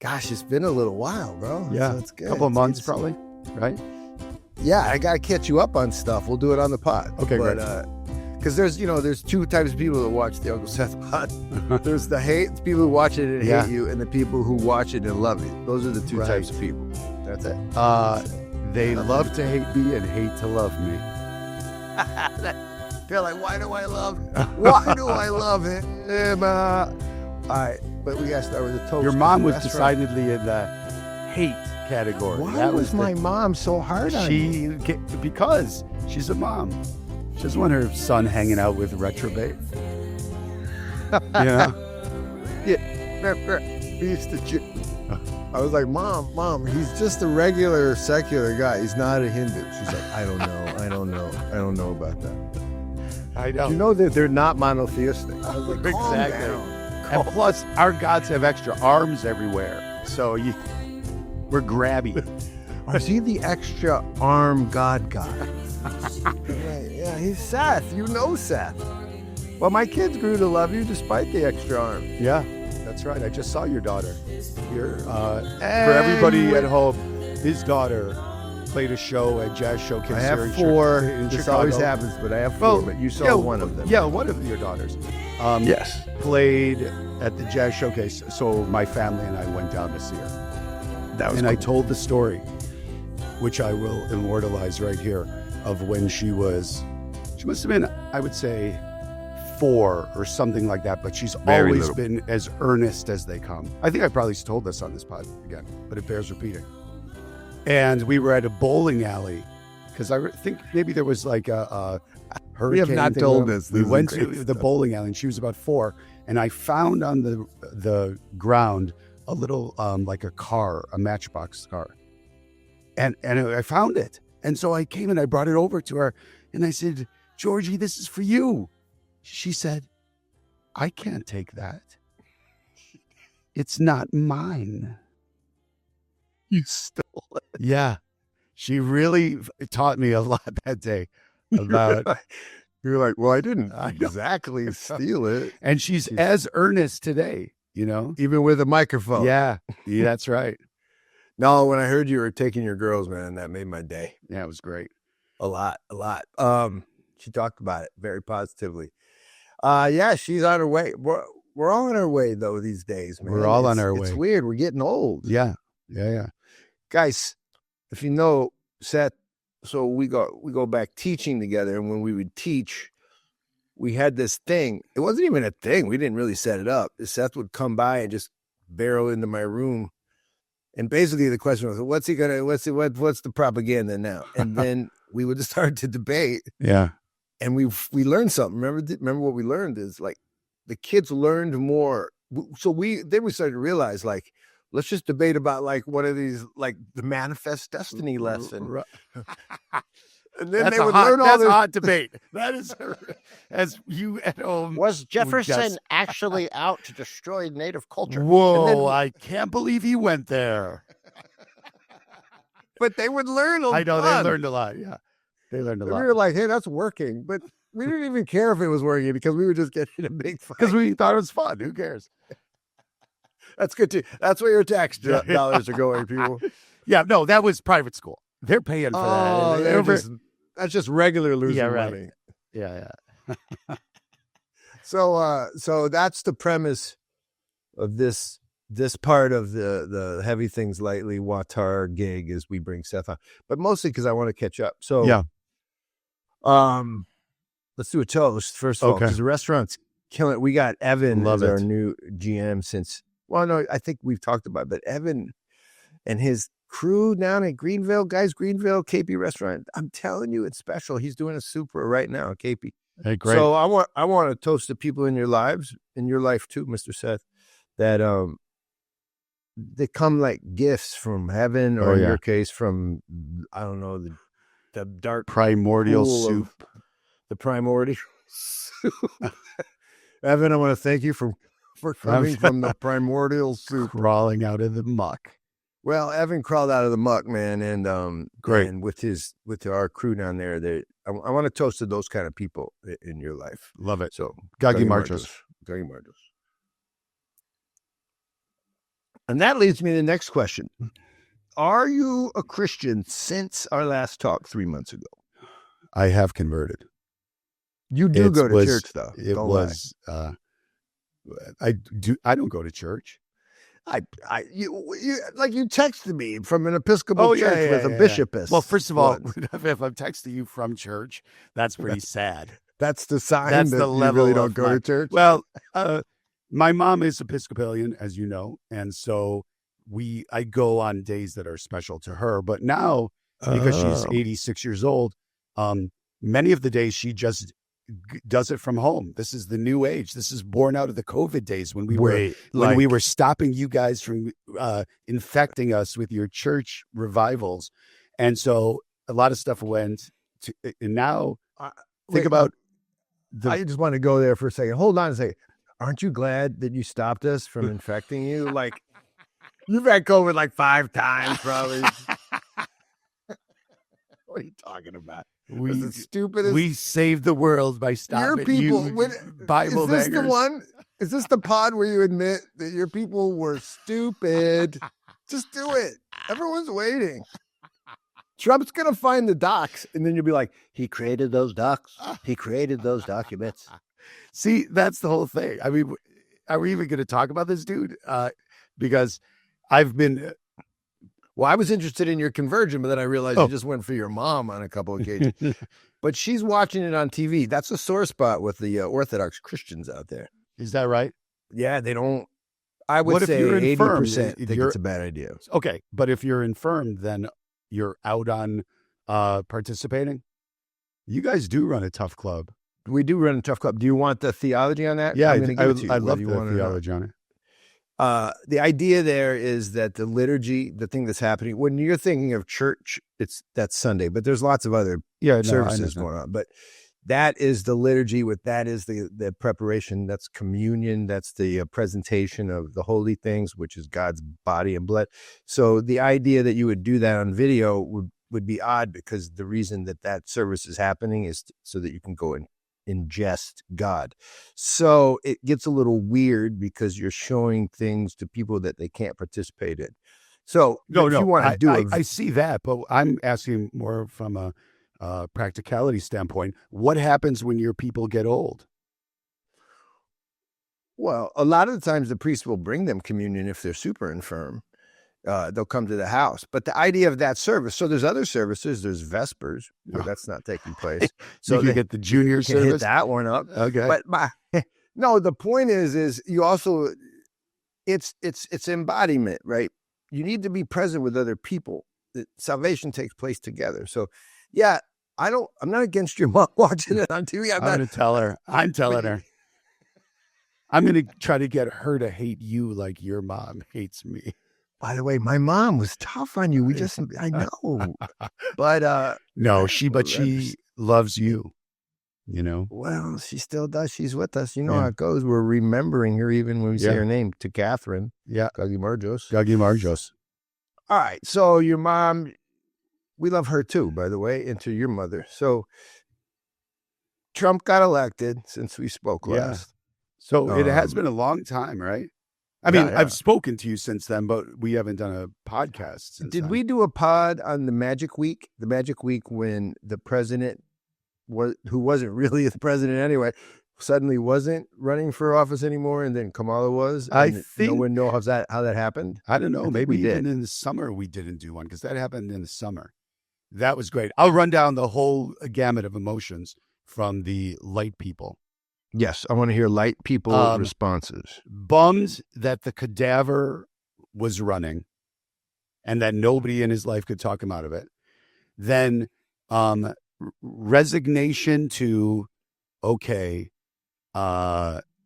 Gosh, it's been a little while, bro. Yeah, so it's good. a couple of It's months good to see. probably, right? Yeah, I gotta catch you up on stuff. We'll do it on the pod. Okay, but, great. Because there's two types of people that watch the Uncle Seth pod. There's the people who watch it and hate you, and the people who watch it and love it. Those are the two types of people. That's it. They love to hate me and hate to love me. They're like, why do I love him? All right, but we gotta start with the toast. Your mom was decidedly in the hate category. Why was my mom so hard on you? Because she's a mom. She doesn't want her son hanging out with retrobate. Yeah. He used to. I was like, Mom, he's just a regular secular guy. He's not a Hindu. She's like, I don't know about that. I know. You know that they're not monotheistic. I was like, Exactly. Calm down. And plus, our gods have extra arms everywhere. So we're grabby. Is he the extra arm god guy? Right, yeah, he's Seth. You know Seth. Well, my kids grew to love you despite the extra arm. Yeah, that's right. I just saw your daughter here. For everybody at home, his daughter played a show at Jazz Showcase. I have here in 4. in This Chicago. always happens, but I have 4. But you saw one of them. Yeah, one of your daughters. Yes. Played at the Jazz Showcase. So my family and I went down to see her. That was and cool. I told the story, which I will immortalize right here, of when she must have been, I would say, 4 or something like that, but she's Very always little. been as earnest as they come. I think I probably told this on this pod again, but it bears repeating. And we were at a bowling alley because I think maybe there was like a hurricane. We have not thing told going. this. We This is went to great the stuff. bowling alley and she was about 4, and I found on the ground a little like a car, a Matchbox car, and I found it. And so I came and I brought it over to her and I said, Georgie, this is for you. She said, I can't take that. It's not mine. You stole it. Yeah. She really taught me a lot that day about. You're like, well, I didn't I know. exactly steal it. And she's as earnest today, you know? Even with a microphone. Yeah, that's right. No, when I heard you were taking your girls, man, that made my day. Yeah, it was great. A lot. She talked about it very positively. Yeah, she's on her way. We're all on our way though these days, man. We're all on our way. It's weird. We're getting old. Yeah. Guys, if you know Seth, so we go back teaching together, and when we would teach, we had this thing. It wasn't even a thing. We didn't really set it up. Seth would come by and just barrel into my room. And basically the question was, what's the propaganda now? And then we would start to debate. Yeah. And we learned something. Remember what we learned is like the kids learned more. So we started to realize, like, let's just debate about like one of these, like the manifest destiny lesson. Right. And then That's they would learn all that's this. a hot debate. That is, as you at home. Was Jefferson just- actually out to destroy native culture? Whoa, And then- I can't believe he went there. But they would learn a I know, ton. they learned a lot. Yeah. They learned a We lot. were like, hey, that's working. But we didn't even care if it was working because we were just getting a big fight. Because we thought it was fun. Who cares? That's good too. That's where your tax dollars are going, people. Yeah, no, that was private school. They're paying for Oh, that. that's just regular losing Yeah, right. money. Yeah. So that's the premise of this part of the Heavy Things Lightly Watar gig is we bring Seth on, but mostly because I want to catch up. So Yeah. Let's do a toast first of all, Okay. because the restaurant's killing it. We got Evan Love as our it. new GM since. Well, no, I think we've talked about it, but Evan and his crew down at Greenville, KP restaurant. I'm telling you, it's special. He's doing a super right now at KP. Hey, great. So I want to toast the people in your lives, in your life too, Mr. Seth, that they come like gifts from heaven, or in your case from, I don't know, the dark Primordial pool of soup. the primordial soup. Evan, I want to thank you for coming from the primordial soup. Crawling out of the muck. Well, Evan crawled out of the muck, man, and Great. And with our crew down there, I want to toast to those kind of people in your life. Love it. So, Gagi Marchos. Gagi Marchos. And that leads me to the next question. Are you a Christian since our last talk 3 months ago? I have converted. You do go to church, though. It Don't was. I do. I don't go to church. You texted me from an Episcopal church with a bishopess. Well, first of all, if I'm texting you from church, that's pretty sad. That's the sign That's that the you level really don't of go to church. Well, my mom is Episcopalian, as you know, and so I go on days that are special to her. But now, because she's 86 years old, many of the days she just does it from home. This is the new age. This is born out of the COVID days when we were stopping you guys from infecting us with your church revivals, and so a lot of stuff went to. And now, think about. I just want to go there for a second. Hold on a second. Aren't you glad that you stopped us from infecting you? Like, you've had COVID like 5 times, probably. What are you talking about? We saved the world by stopping Bible is this bangers. The one? Is this the pod where you admit that your people were stupid? Just do it. Everyone's waiting. Trump's going to find the docs, and then you'll be like, he created those docs. He created those documents. See, that's the whole thing. I mean, are we even going to talk about this dude? Because I've been... Well, I was interested in your conversion, but then I realized you just went for your mom on a couple of occasions. But she's watching it on TV. That's a sore spot with the Orthodox Christians out there. Is that right? Yeah, they don't. I would say 80% think it's a bad idea. Okay, but if you're infirmed, then you're out on participating? You guys do run a tough club. We do run a tough club. Do you want the theology on that? Yeah, I'm going to give it to you. I love the theology on it. The idea there is that the liturgy, the thing that's happening, when you're thinking of church, that's Sunday, but there's lots of other services going on. But that is the liturgy. That is the preparation. That's communion. That's the presentation of the holy things, which is God's body and blood. So the idea that you would do that on video would be odd, because the reason that service is happening is so that you can go and ingest God. So it gets a little weird because you're showing things to people that they can't participate in. So you want to do I see that, but I'm asking more from a practicality standpoint. What happens when your people get old? Well, a lot of the times the priest will bring them communion if they're super infirm. They'll come to the house. But the idea of that service, so there's other services, there's Vespers, but that's not taking place. So you get the junior service. Hit that one up. Okay. But no, the point is you also, it's embodiment, right? You need to be present with other people. Salvation takes place together. So yeah, I'm not against your mom watching it on TV. I'm going to tell her. I'm telling her. I'm going to try to get her to hate you like your mom hates me. By the way, my mom was tough on you. I know, but no, she loves you. You know. Well, she still does. She's with us. You know how it goes. We're remembering her even when we say her name, to Catherine. Yeah, Gagi Marjos. All right. So your mom, we love her too, by the way, and to your mother. So Trump got elected since we spoke last. So it has been a long time, right? I mean, I've spoken to you since then, but we haven't done a podcast since Did then. we do a pod on the Magic Week? The Magic Week when the president, who wasn't really the president anyway, suddenly wasn't running for office anymore, and then Kamala was? I think... No one knows how that happened? I don't know. Maybe even in the summer we didn't do one, because that happened in the summer. That was great. I'll run down the whole gamut of emotions from the light people. Yes, I want to hear light people responses. Bummed that the cadaver was running and that nobody in his life could talk him out of it. Then resignation to, okay,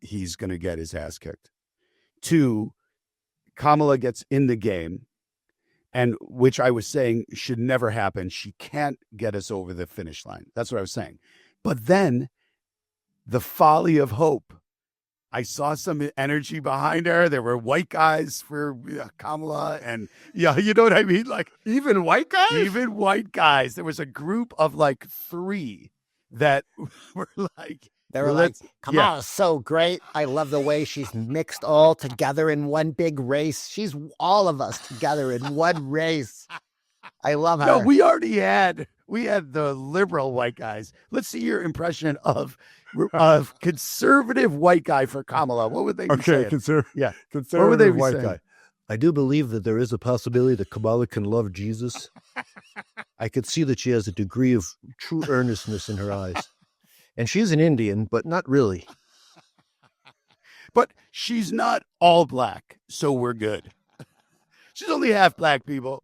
he's going to get his ass kicked. 2, Kamala gets in the game, and which I was saying should never happen. She can't get us over the finish line. That's what I was saying. But then the folly of hope. I saw some energy behind her. There were white guys for Kamala, and you know what I mean? Like, even white guys? Even white guys. There was a group of like 3 that were like, They were like, Kamala's so great. I love the way she's mixed all together in one big race. She's all of us together in one race. I love her. No, we had the liberal white guys. Let's see your impression of conservative white guy for Kamala. What would they be saying? Conservative What would they be white saying? guy. I do believe that there is a possibility that Kamala can love Jesus. I could see that she has a degree of true earnestness in her eyes. And she's an Indian, but not really. But she's not all black, so we're good. She's only half black, people.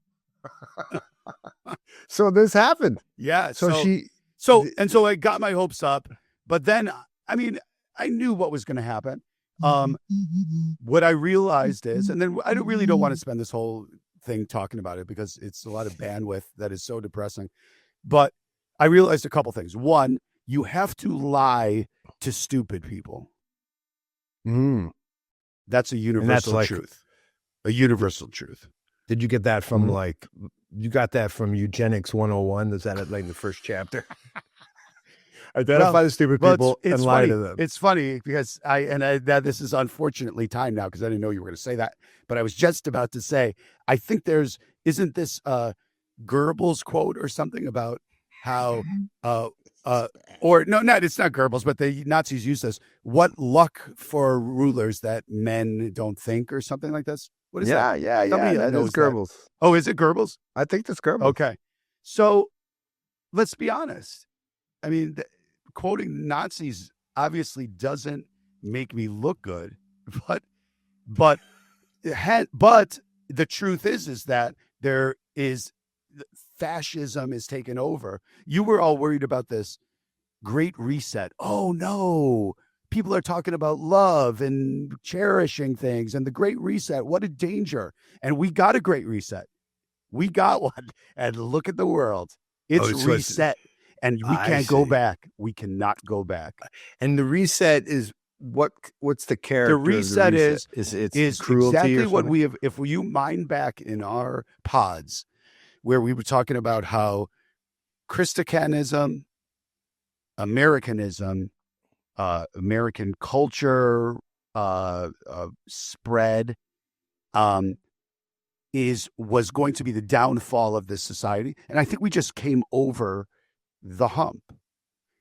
So this happened. Yeah. So I got my hopes up, but then, I mean, I knew what was going to happen. What I realized is, and then I really don't want to spend this whole thing talking about it because it's a lot of bandwidth that is so depressing. But I realized a couple things. One, you have to lie to stupid people. That's a universal truth. A universal truth. Did you get that from you got that from Eugenics 101? Is that like the first chapter? Identify the stupid people and lie to them. It's funny because this is unfortunately timed now because I didn't know you were going to say that, but I was just about to say, I think isn't this Goebbels quote or something about how, it's not Goebbels, but the Nazis use this, what luck for rulers that men don't think or something like this. What is that? Yeah. That is Goebbels. Oh, is it Goebbels? I think that's Goebbels. Okay. So let's be honest. I mean, quoting Nazis obviously doesn't make me look good, but the truth is that there is fascism is taken over. You were all worried about this great reset. Oh no, people are talking about love and cherishing things and the great reset. What a danger. And we got a great reset. We got one. And look at the world. It's reset. And we can't go back. We cannot go back. And the reset is what's the character? The reset is cruelty exactly what we have. If you mind back in our pods where we were talking about how Christianism, Americanism, American culture spread was going to be the downfall of this society. And I think we just came over the hump.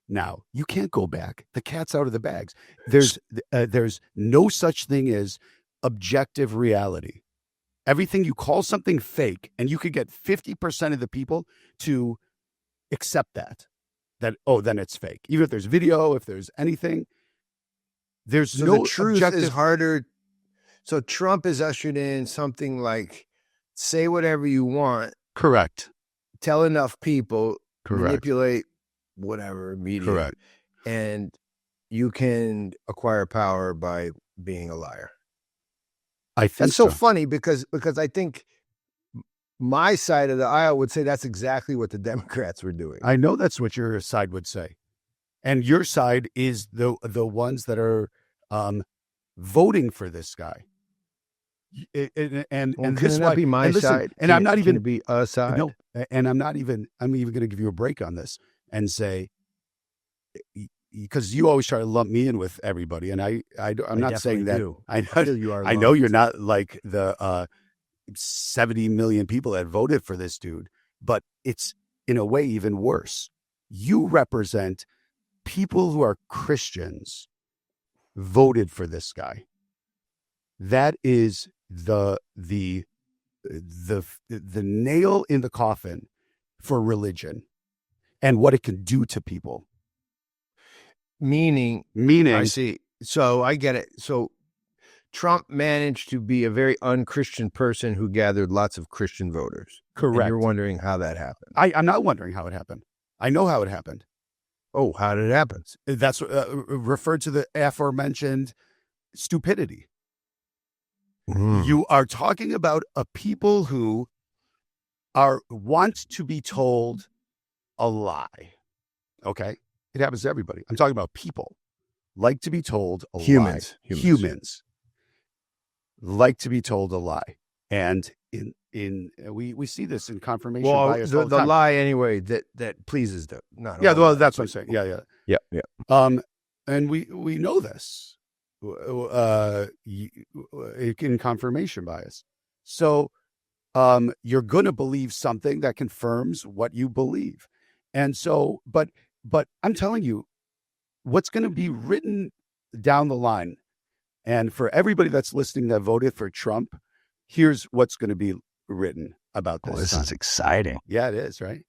Now, you can't go back. The cat's out of the bags. There's no such thing as objective reality. Everything you call something fake, and you could get 50% of the people to accept that, then it's fake. Even if there's video, if there's anything, there's so no the truth objective. Is harder. So Trump has ushered in something like, say whatever you want. Correct. Tell enough people. Correct. Manipulate whatever media. Correct. And you can acquire power by being a liar. I think that's so funny because I think my side of the aisle would say that's exactly what the Democrats were doing. I know that's what your side would say. And your side is the ones that are voting for this guy. And this might be my side. And I'm not even be a side. No, and I'm even going to give you a break on this and say, because you always try to lump me in with everybody, and I'm not saying that. I know you're not like the 70 million people that voted for this dude, but it's in a way even worse. You represent people who are Christians voted for this guy. That is the nail in the coffin for religion and what it can do to people. Meaning, I see. So I get it. So Trump managed to be a very un-Christian person who gathered lots of Christian voters. Correct. And you're wondering how that happened. I'm not wondering how it happened. I know how it happened. Oh, how did it happen? That's referred to the aforementioned stupidity. You are talking about a people who want to be told a lie. Okay? It happens to everybody. I'm talking about people like to be told a lie. Humans like to be told a lie. And we see this in confirmation bias. The lie anyway that pleases them. Well, that's what I'm saying. Yeah. And we know this in confirmation bias. So you're going to believe something that confirms what you believe. And so, but I'm telling you, what's going to be written down the line, and for everybody that's listening that voted for Trump, here's what's going to be written about this. This is exciting. Yeah, it is, right?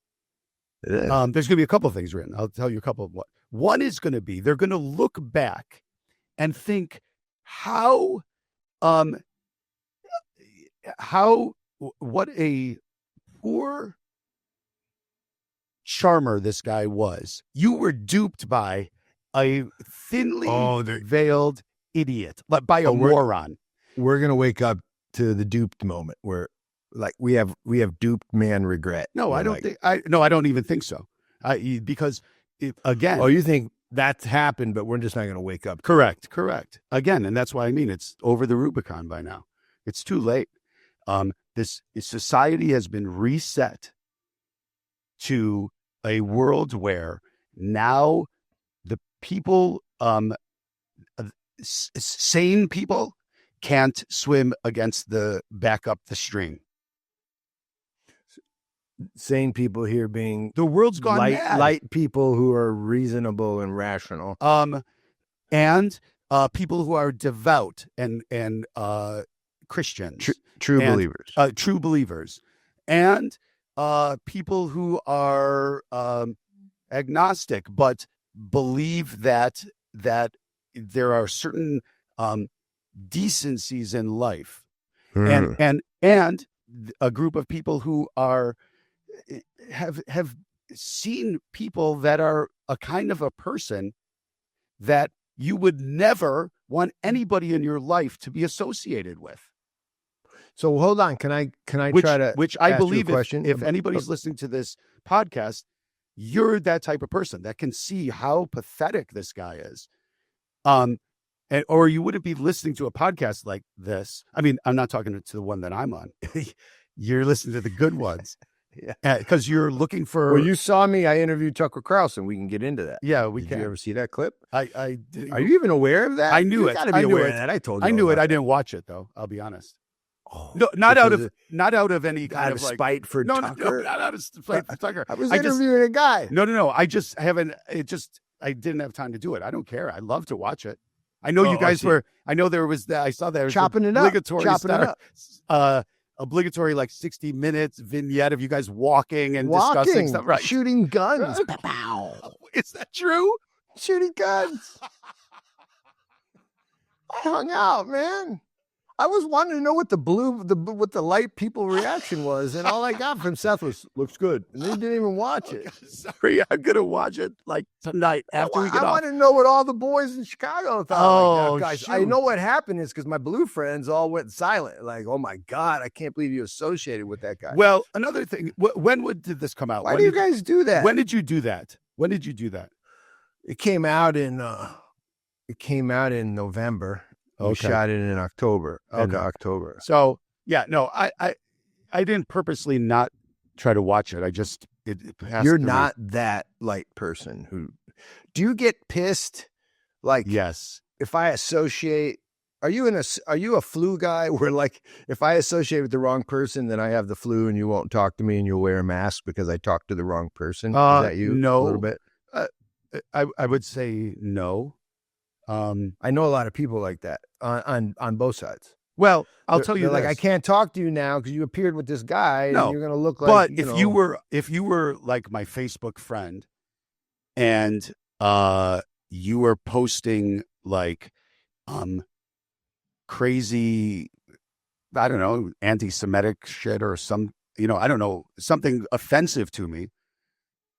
It is. There's going to be a couple of things written. I'll tell you a couple of what. One is going to be, they're going to look back and think what a poor charmer this guy was. You were duped by a thinly veiled idiot, like by a moron. We're going to wake up to the duped moment where like we have duped man regret. No, I don't even think so. Because again, you think that's happened, but we're just not going to wake up. Correct. Again, and that's why I mean it's over the Rubicon by now. It's too late. This society has been reset to a world where now the people, sane people, can't swim against the back up the stream. Sane people here being the world's gone mad. Light people who are reasonable and rational. And people who are devout and Christians, true believers, true believers, and people who are agnostic but believe that there are certain decencies in life, and a group of people who are have seen people that are a kind of a person that you would never want anybody in your life to be associated with. So hold on, can I which I ask believe you a question? If anybody's listening to this podcast, you're that type of person that can see how pathetic this guy is. Or you wouldn't be listening to a podcast like this. I mean, I'm not talking to the one that I'm on. You're listening to the good ones. Yeah, because you're looking for. Well, you saw me. I interviewed Tucker Carlson. We can get into that. Yeah, we Did can. you ever see that clip? I did. Are you even aware of that? I knew it. Got to be aware of that. I told you. I knew it. I didn't watch it though. I'll be honest. No, not out of any kind of spite for Tucker. No, not out of spite for Tucker. I was interviewing a guy. No. I just haven't. I didn't have time to do it. I don't care. I love to watch it. I know you guys were. I know there was. I saw there was chopping it up. Obligatory like 60 minutes vignette of you guys walking and discussing stuff, right? Shooting guns. Is that true? Shooting guns. I hung out, man. I was wanting to know what what the light people reaction was, and all I got from Seth was looks good, and they didn't even watch it. Sorry, I'm gonna watch it like tonight after we get off. I want to know what all the boys in Chicago thought. Oh, guys, shoot. I know what happened is because my blue friends all went silent. Like, oh my God, I can't believe you associated with that guy. Well, another thing, when did this come out? Why do you guys do that? When did you do that? It came out in November. Okay. We shot it in October. End of October. So yeah, no, I didn't purposely not try to watch it. I just it passed. You're not that light person who. Do you get pissed? Like yes, if I associate. Are you a flu guy where like if I associate with the wrong person, then I have the flu and you won't talk to me and you'll wear a mask because I talked to the wrong person? Is that you? No, a little bit. I would say no. I know a lot of people like that on both sides. Well, I'll tell you like, this. I can't talk to you now because you appeared with this guy. No, and you're going to look like. But if you were like my Facebook friend, and you were posting like crazy, I don't know, anti-Semitic shit or some, I don't know, something offensive to me,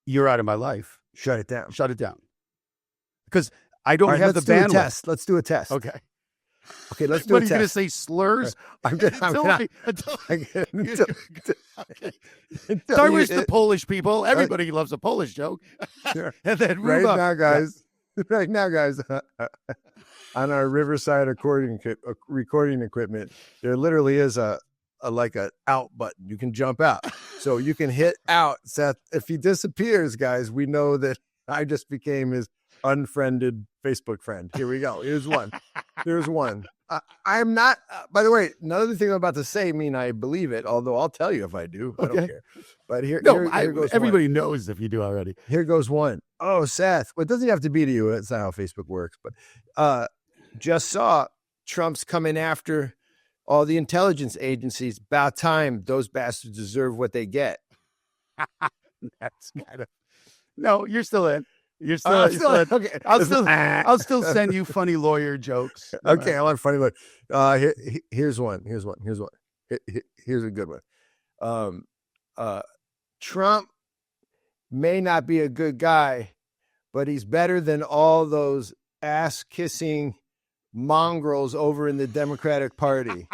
you're out of my life. Shut it down. Because I don't have the bandwidth. Let's do a test. Okay, let's do what a test. are you going to say, slurs? I'm gonna Sorry, with the Polish people. Everybody loves a Polish joke. Sure. And then right now, guys, on our Riverside recording equipment, there literally is a out button. You can jump out. So you can hit out, Seth. If he disappears, guys, we know that I just became his unfriended Facebook friend. Here we go. Here's one. Here's one. I'm not. By the way, none of the things I'm about to say mean I believe it. Although I'll tell you if I do. I don't care. But here goes. Everybody knows if you do already. Here goes one. Oh, Seth. Well, it doesn't have to be to you. That's not how Facebook works. But just saw Trump's coming after all the intelligence agencies. About time. Those bastards deserve what they get. That's kind of. No, you're still in. You're still, I'm you're still still in. okay. I'll still send you funny lawyer jokes. Okay, I want funny one. Here's one. Here's a good one. Trump may not be a good guy, but he's better than all those ass-kissing mongrels over in the Democratic Party.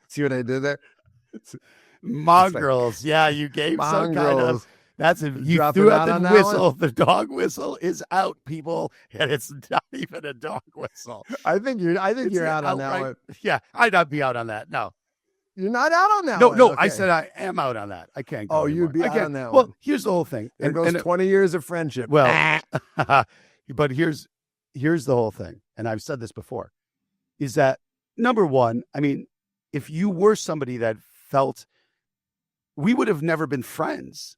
See what I did there? Mongrels. Yeah, you gave some kind of. That's a you Dropping threw out out on the that whistle. one? The dog whistle is out, people, and it's not even a dog whistle. I think you're out on that outright- one. Yeah, I'd not be out on that. No, You're not out on that no, one. no. Okay. I said I am out on that. I can't go Oh, anymore. you'd be I out can't. on that Well, one. here's the whole thing. There goes 20 years of friendship. Well, but here's the whole thing, and I've said this before, is that number one, I mean, if you were somebody that felt, we would have never been friends.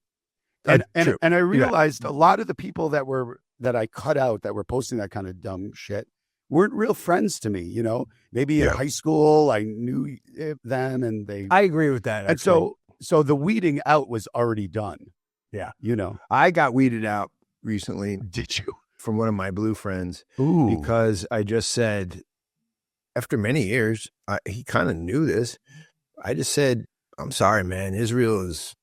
And True. I realized a lot of the people that I cut out that were posting that kind of dumb shit weren't real friends to me. You know, maybe in high school I knew them, and they. I agree with that. And so the weeding out was already done. Yeah, you know, I got weeded out recently. Did you? From one of my blue friends. Ooh. Because I just said, after many years, he kind of knew this. I just said, I'm sorry, man. Israel is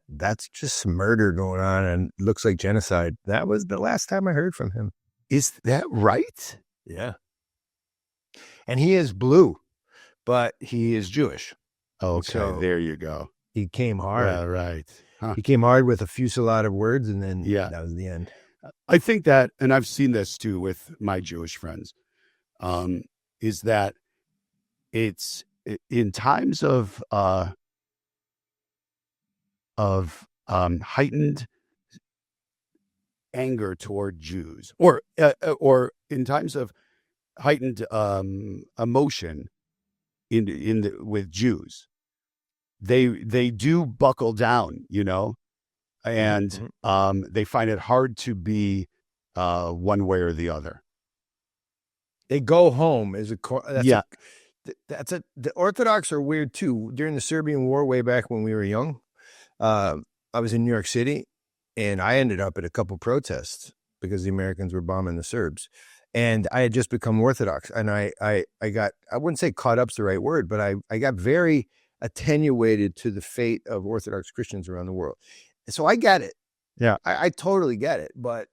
that's just some murder going on and looks like genocide. That was the last time I heard from him. Is that right? Yeah. And he is blue, but he is Jewish. Okay, So there you go. He came hard. Yeah, right. Huh. He came hard with a fusillade of words, and then that was the end. I think that, and I've seen this too with my Jewish friends, is that it's in times of heightened anger toward Jews, or in times of heightened emotion with Jews, they do buckle down, you know, and they find it hard to be one way or the other. They go home as the Orthodox are weird too. During the Serbian War, way back when we were young, I was in New York City, and I ended up at a couple protests because the Americans were bombing the Serbs, and I had just become Orthodox, and I got, I wouldn't say caught up's the right word, but I got very attenuated to the fate of Orthodox Christians around the world. So I get it. Yeah, I totally get it, but.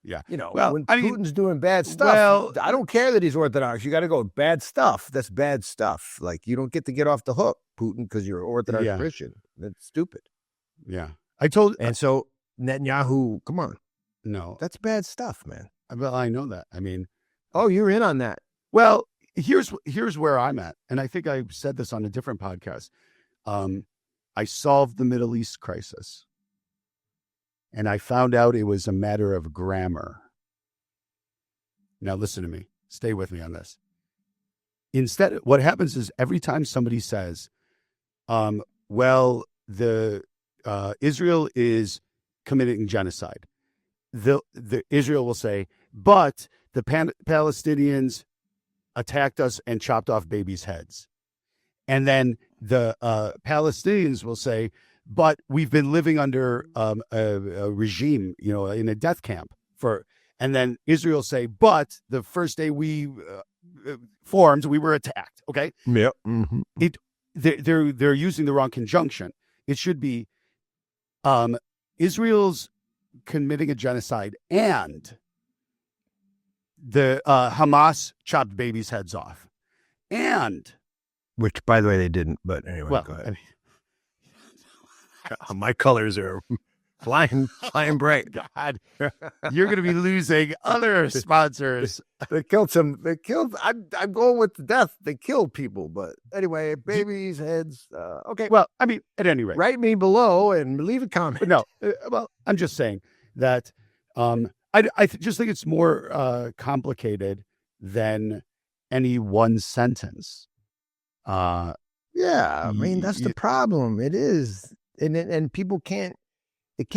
Yeah. You know, well, when I mean, Putin's doing bad stuff, I don't care that he's Orthodox. You got to go bad stuff. That's bad stuff. Like, you don't get to get off the hook, Putin, because you're an Orthodox Christian. That's stupid. Yeah. And so Netanyahu, come on. No. That's bad stuff, man. Well, I know that. I mean. Oh, you're in on that. Well, here's where I'm at. And I think I said this on a different podcast. I solved the Middle East crisis. And I found out it was a matter of grammar. Now, listen to me. Stay with me on this. Instead, what happens is every time somebody says, well, Israel is committing genocide, the Israel will say, but the Palestinians attacked us and chopped off babies' heads. And then the Palestinians will say, but we've been living under a regime, you know, in a death camp and then Israel say, but the first day we formed, we were attacked. Okay. Yep. Mm-hmm. They're using the wrong conjunction. It should be Israel's committing a genocide and the Hamas chopped babies' heads off. And which, by the way, they didn't. But anyway, well, go ahead. I mean, my colors are flying bright. God, you're going to be losing other sponsors. They killed some. I'm going with the death. They killed people, but anyway, babies' heads. Okay. Well, I mean, at any rate, write me below and leave a comment. No, well, I'm just saying that I I just think it's more complicated than any one sentence. Yeah, I mean, that's the problem. It is, and people can't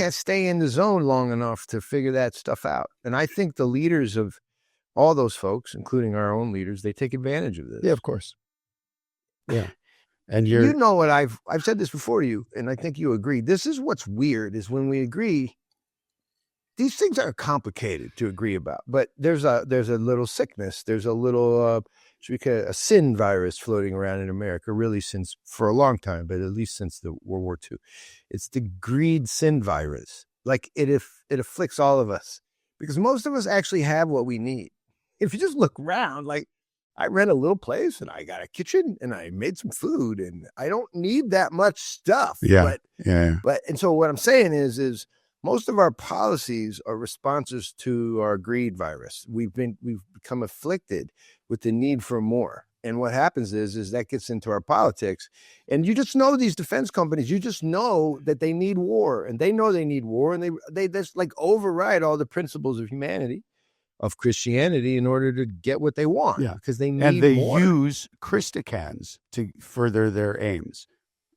stay in the zone long enough to figure that stuff out. And I think the leaders of all those folks, including our own leaders, they take advantage of this. Yeah, of course. Yeah. And you know what I've said this before to you, and I think you agree. This is what's weird is when we agree, these things are complicated to agree about, but there's a little sickness. There's a little, a sin virus floating around in America, really since for a long time, but at least since the World War II. It's the greed sin virus. Like it afflicts all of us because most of us actually have what we need. If you just look around, like I rent a little place and I got a kitchen and I made some food and I don't need that much stuff. Yeah. But and so what I'm saying is most of our policies are responses to our greed virus. We've become afflicted with the need for more. And what happens is that gets into our politics. And you just know these defense companies, you just know that they need war and they know they need war and they just like override all the principles of humanity, of Christianity in order to get what they want. Yeah. Because they need and they more. use Christicans to further their aims.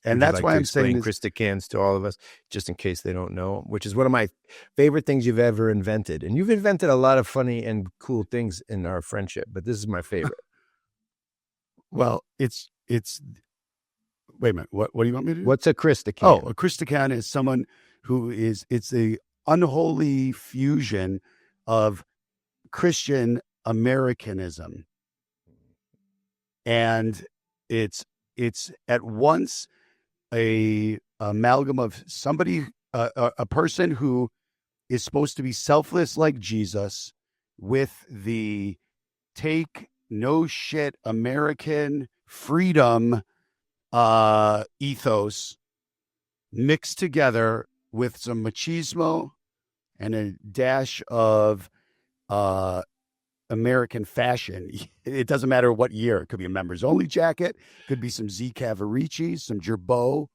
And that's why I'm saying Christicans to all of us, just in case they don't know, which is one of my favorite things you've ever invented. And you've invented a lot of funny and cool things in our friendship, but this is my favorite. Well, it's wait a minute. What do you want me to do? What's a Christican? Oh, a Christican is someone it's a unholy fusion of Christian Americanism. And it's at once a amalgam of somebody, a person who is supposed to be selfless like Jesus with the take no shit American freedom ethos mixed together with some machismo and a dash of American fashion. It doesn't matter what year. It could be a members only jacket, could be some Z Cavaricis, some Gerbeau.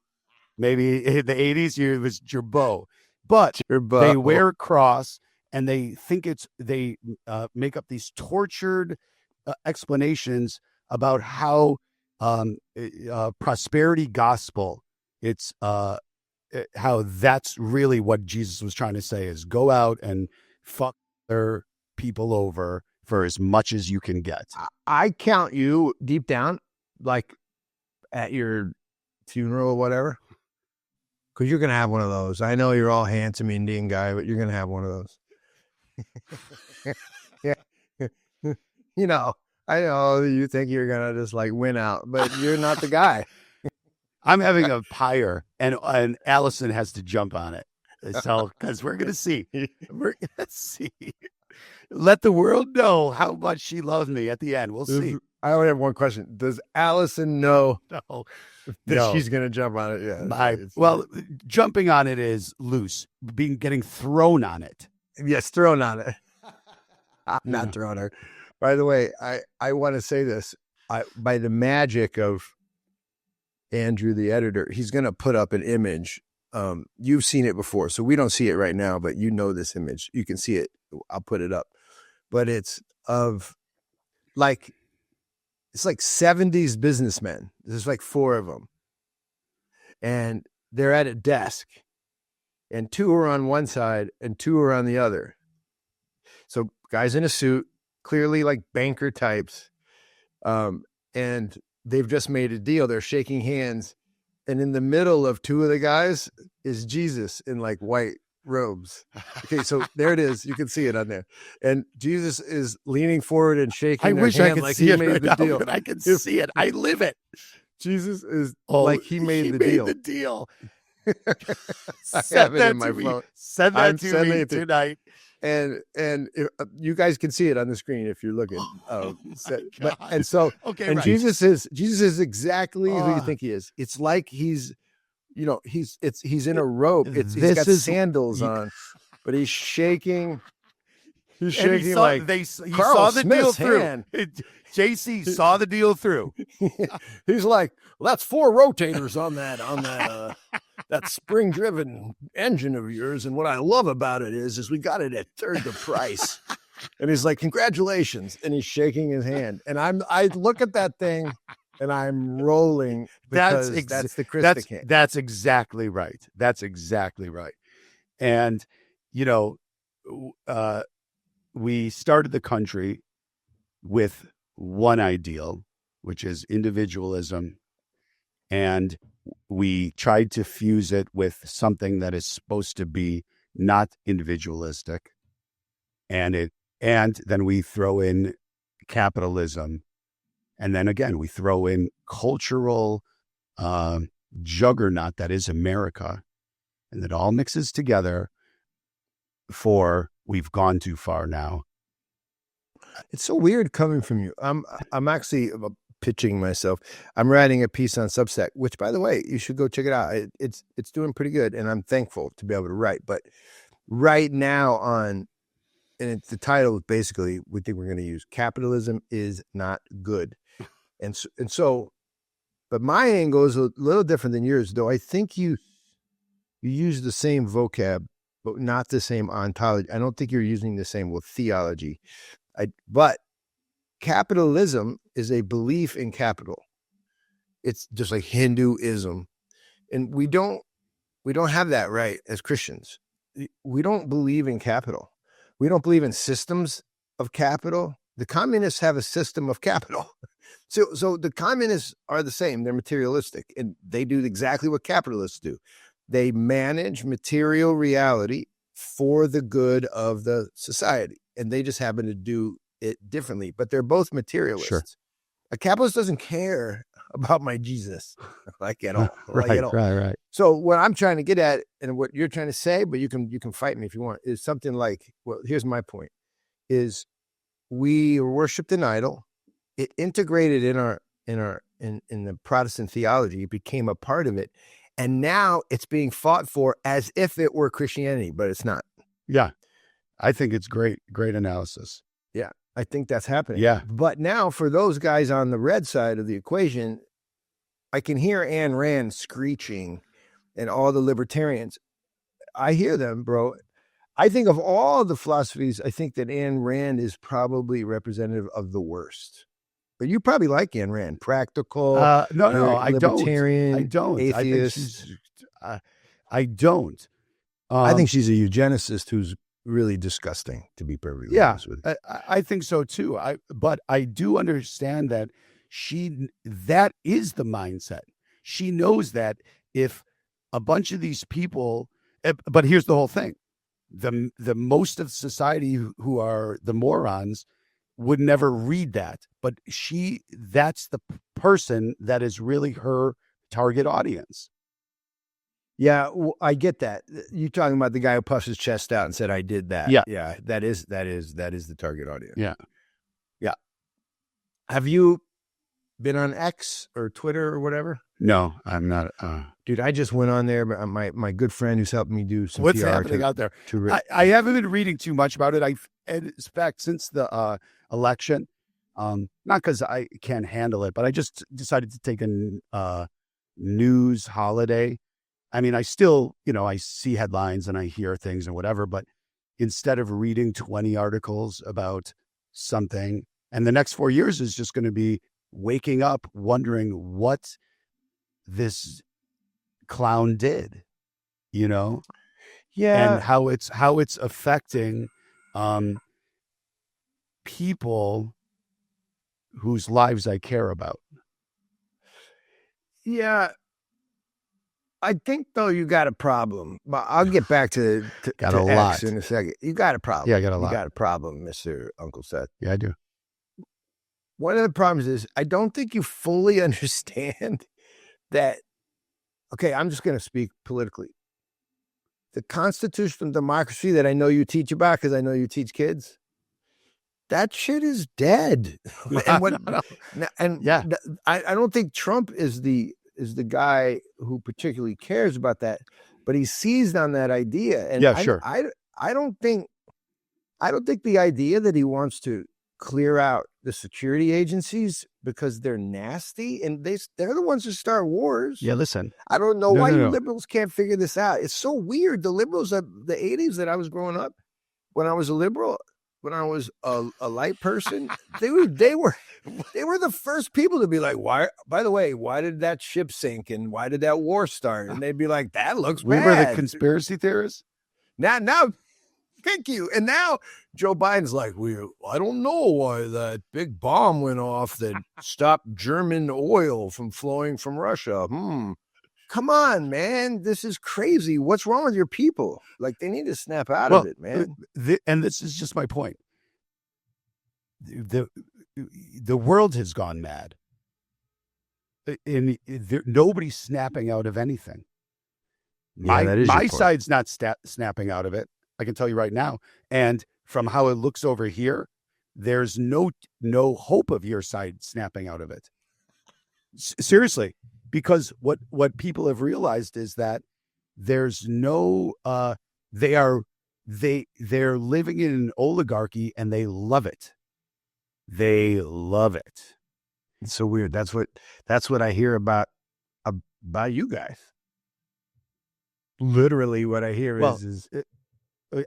Maybe in the 80s it was Gerbeau. But they wear a cross and they think they make up these tortured explanations about how prosperity gospel, it's how that's really what Jesus was trying to say is go out and fuck their people over for as much as you can get. I count you deep down, like at your funeral or whatever, because you're going to have one of those. I know you're all handsome Indian guy, but you're going to have one of those. Yeah. You know, I know you think you're going to just like win out, but you're not the guy. I'm having a pyre and Allison has to jump on it. So, because we're going to see. We're going to see. Let the world know how much she loves me at the end. We'll see. I only have one question. Does Allison know that she's going to jump on it? Yeah. Jumping on it is loose. Getting thrown on it. Yes, thrown on it. Not thrown her. By the way, I want to say this. By the magic of Andrew, the editor, he's going to put up an image. You've seen it before, so we don't see it right now, but you know this image. You can see it. I'll put it up. But it's like 70s businessmen. There's like 4 of them. And they're at a desk. And 2 are on one side and 2 are on the other. So guys in a suit, clearly like banker types. And they've just made a deal. They're shaking hands. And in the middle of 2 of the guys is Jesus in like white robes. Okay, so there it is. You can see it on there. And Jesus is leaning forward and shaking their hand. I could like see he it made right the deal. I can see it. I live it. Jesus is like he made the deal. The deal. I have it in my phone. Send that to me tonight. And you guys can see it on the screen if you're looking. Jesus is exactly who you think he is. It's like he's in a robe. He's got sandals on, but he's shaking. He's shaking like he saw the deal through. JC saw the deal through. He's like, well, that's 4 rotators on that that spring-driven engine of yours, and what I love about it is we got it at third the price. And he's like, congratulations. And he's shaking his hand. And I look at that thing and I'm rolling because that's the Christ hand. That's exactly right. That's exactly right. And, we started the country with one ideal, which is individualism. And we tried to fuse it with something that is supposed to be not individualistic. And then we throw in capitalism. And then again, we throw in cultural juggernaut that is America. And it all mixes together for we've gone too far now. It's so weird coming from you. I'm actually pitching myself. I'm writing a piece on Substack, which, by the way, you should go check it out. It's doing pretty good, and I'm thankful to be able to write. But right now the title basically we think we're going to use capitalism is not good, and so, but my angle is a little different than yours, though. I think you use the same vocab, but not the same ontology. I don't think you're using the same theology. But capitalism is a belief in capital. It's just like Hinduism. And we don't have that right as Christians. We don't believe in capital. We don't believe in systems of capital. The communists have a system of capital. So the communists are the same. They're materialistic, and they do exactly what capitalists do. They manage material reality for the good of the society, and they just happen to do it differently. But they're both materialists. Sure. A capitalist doesn't care about my Jesus, like at all. Right. So what I'm trying to get at, and what you're trying to say, but you can fight me if you want, is something like, well, here's my point: is we worshipped an idol. It integrated in the Protestant theology. It became a part of it. And now it's being fought for as if it were Christianity, but it's not. Yeah. I think it's great analysis. Yeah. I think that's happening. Yeah. But now for those guys on the red side of the equation, I can hear Ayn Rand screeching and all the libertarians. I hear them, bro. I think of all the philosophies, I think that Ayn Rand is probably representative of the worst. But you probably like Ayn Rand. Practical. No, I libertarian, don't. I don't. Atheist. I don't. I think she's a eugenicist who's really disgusting, to be perfectly honest with you. I think so too. But I do understand that that is the mindset. She knows that if a bunch of these people, but here's the whole thing: the most of society who are the morons would never read that, but that's the person that is really her target audience. Yeah, well, I get that. You're talking about the guy who puffs his chest out and said, "I did that." Yeah. That is the target audience. Yeah. Have you been on X or Twitter or whatever? No, I'm not. Dude, I just went on there. But my good friend who's helped me do some What's PR happening out there? To I haven't been reading too much about it. In fact, since the election, not because I can't handle it, but I just decided to take a news holiday. I mean, I still, I see headlines and I hear things and whatever, but instead of reading 20 articles about something, and the next 4 years is just going to be waking up wondering what this clown did, Yeah. and how it's affecting people whose lives I care about. Yeah. I think, though, you got a problem. But I'll get back to Got to a X lot. in a second. You got a problem. Yeah, I got a lot. You got a problem, Mr. Uncle Seth. Yeah, I do. One of the problems is I don't think you fully understand that. Okay, I'm just going to speak politically. The constitutional democracy that I know you teach about, because I know you teach kids, that shit is dead. I don't think Trump is the guy who particularly cares about that, but he seized on that idea. And sure. I don't think the idea that he wants to clear out the security agencies because they're nasty and they're the ones who start wars. Yeah, listen. I don't know No, why no, you no. liberals can't figure this out. It's so weird. The liberals of the 80s that I was growing up, when I was a liberal, when I was a light person, they were the first people to be like, why, by the way, why did that ship sink and why did that war start? And they'd be like, that looks We bad. were the conspiracy theorists. Now, thank you. And now Joe Biden's like, I don't know why that big bomb went off that stopped German oil from flowing from Russia. Come on, man. This is crazy. What's wrong with your people? Like, they need to snap out of it, man. And this is just my point. The world has gone mad. Nobody's snapping out of anything. My side's not snapping out of it. I can tell you right now. And from how it looks over here, there's no hope of your side snapping out of it. Seriously, because what people have realized is that there's no they're living in an oligarchy and they love it. They love it. It's so weird. That's what I hear about you guys. Literally, what I hear is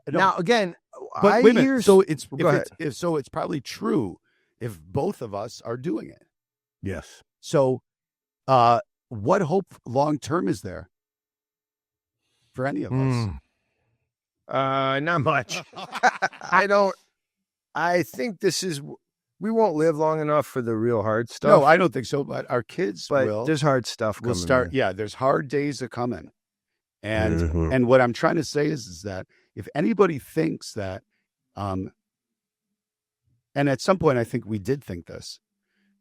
now again. But wait a minute. So it's probably true if both of us are doing it. Yes. So, what hope long term is there for any of us? Not much. I think we won't live long enough for the real hard stuff. No, I don't think so. But our kids will. There's hard stuff coming. There's hard days are coming. And what I'm trying to say is that if anybody thinks that, and at some point I think we did think this,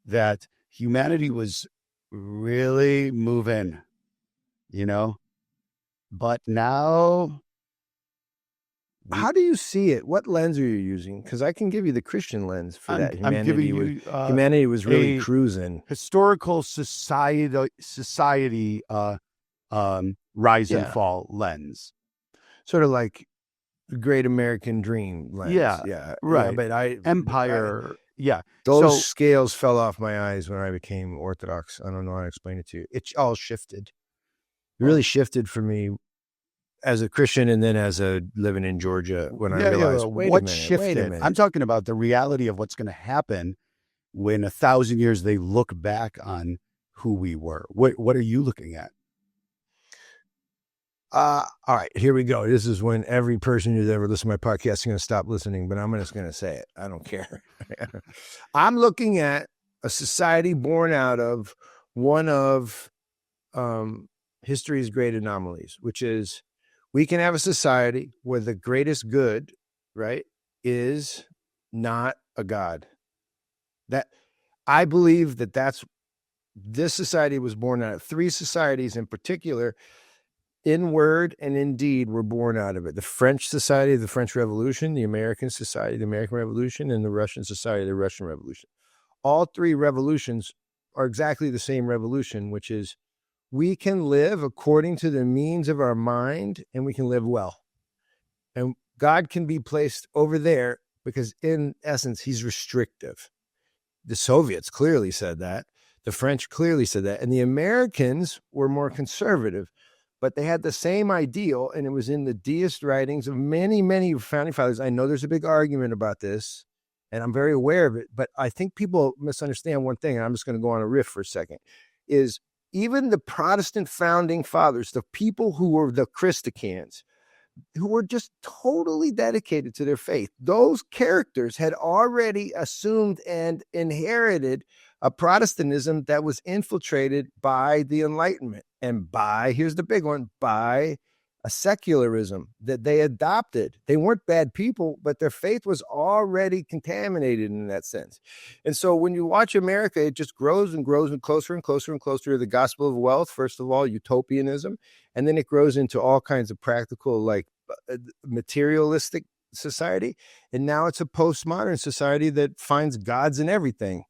that humanity was really moving, but now. How do you see it? What lens are you using? Because I can give you the Christian lens for that. Humanity was really cruising. Historical society rise and fall lens. Sort of like the Great American Dream lens. Yeah, right. But Empire. Those scales fell off my eyes when I became Orthodox. I don't know how to explain it to you. It all shifted. It really shifted for me as a Christian and then as a living in Georgia when I realized, what shifted? I'm talking about the reality of what's going to happen when 1,000 years they look back on who we were. What are you looking at? All right, here we go. This is when every person who's ever listened to my podcast is going to stop listening, but I'm just going to say it. I don't care. I'm looking at a society born out of one of history's great anomalies, which is we can have a society where the greatest good, right, is not a God. That I believe this society was born out of three societies in particular. In word and in deed were born out of it. The French society of the French Revolution, the American society of the American Revolution, and the Russian society of the Russian Revolution. All three revolutions are exactly the same revolution, which is we can live according to the means of our mind and we can live well. And God can be placed over there because in essence, he's restrictive. The Soviets clearly said that. The French clearly said that. And the Americans were more conservative. But they had the same ideal, and it was in the deist writings of many, many founding fathers. I know there's a big argument about this, and I'm very aware of it, but I think people misunderstand one thing, and I'm just going to go on a riff for a second, is even the Protestant founding fathers, the people who were the Christicans, who were just totally dedicated to their faith, those characters had already assumed and inherited a Protestantism that was infiltrated by the Enlightenment and here's the big one, by a secularism that they adopted. They weren't bad people, but their faith was already contaminated in that sense. And so when you watch America, it just grows and grows and closer and closer and closer to the gospel of wealth, first of all, utopianism, and then it grows into all kinds of practical, like materialistic society. And now it's a postmodern society that finds gods in everything.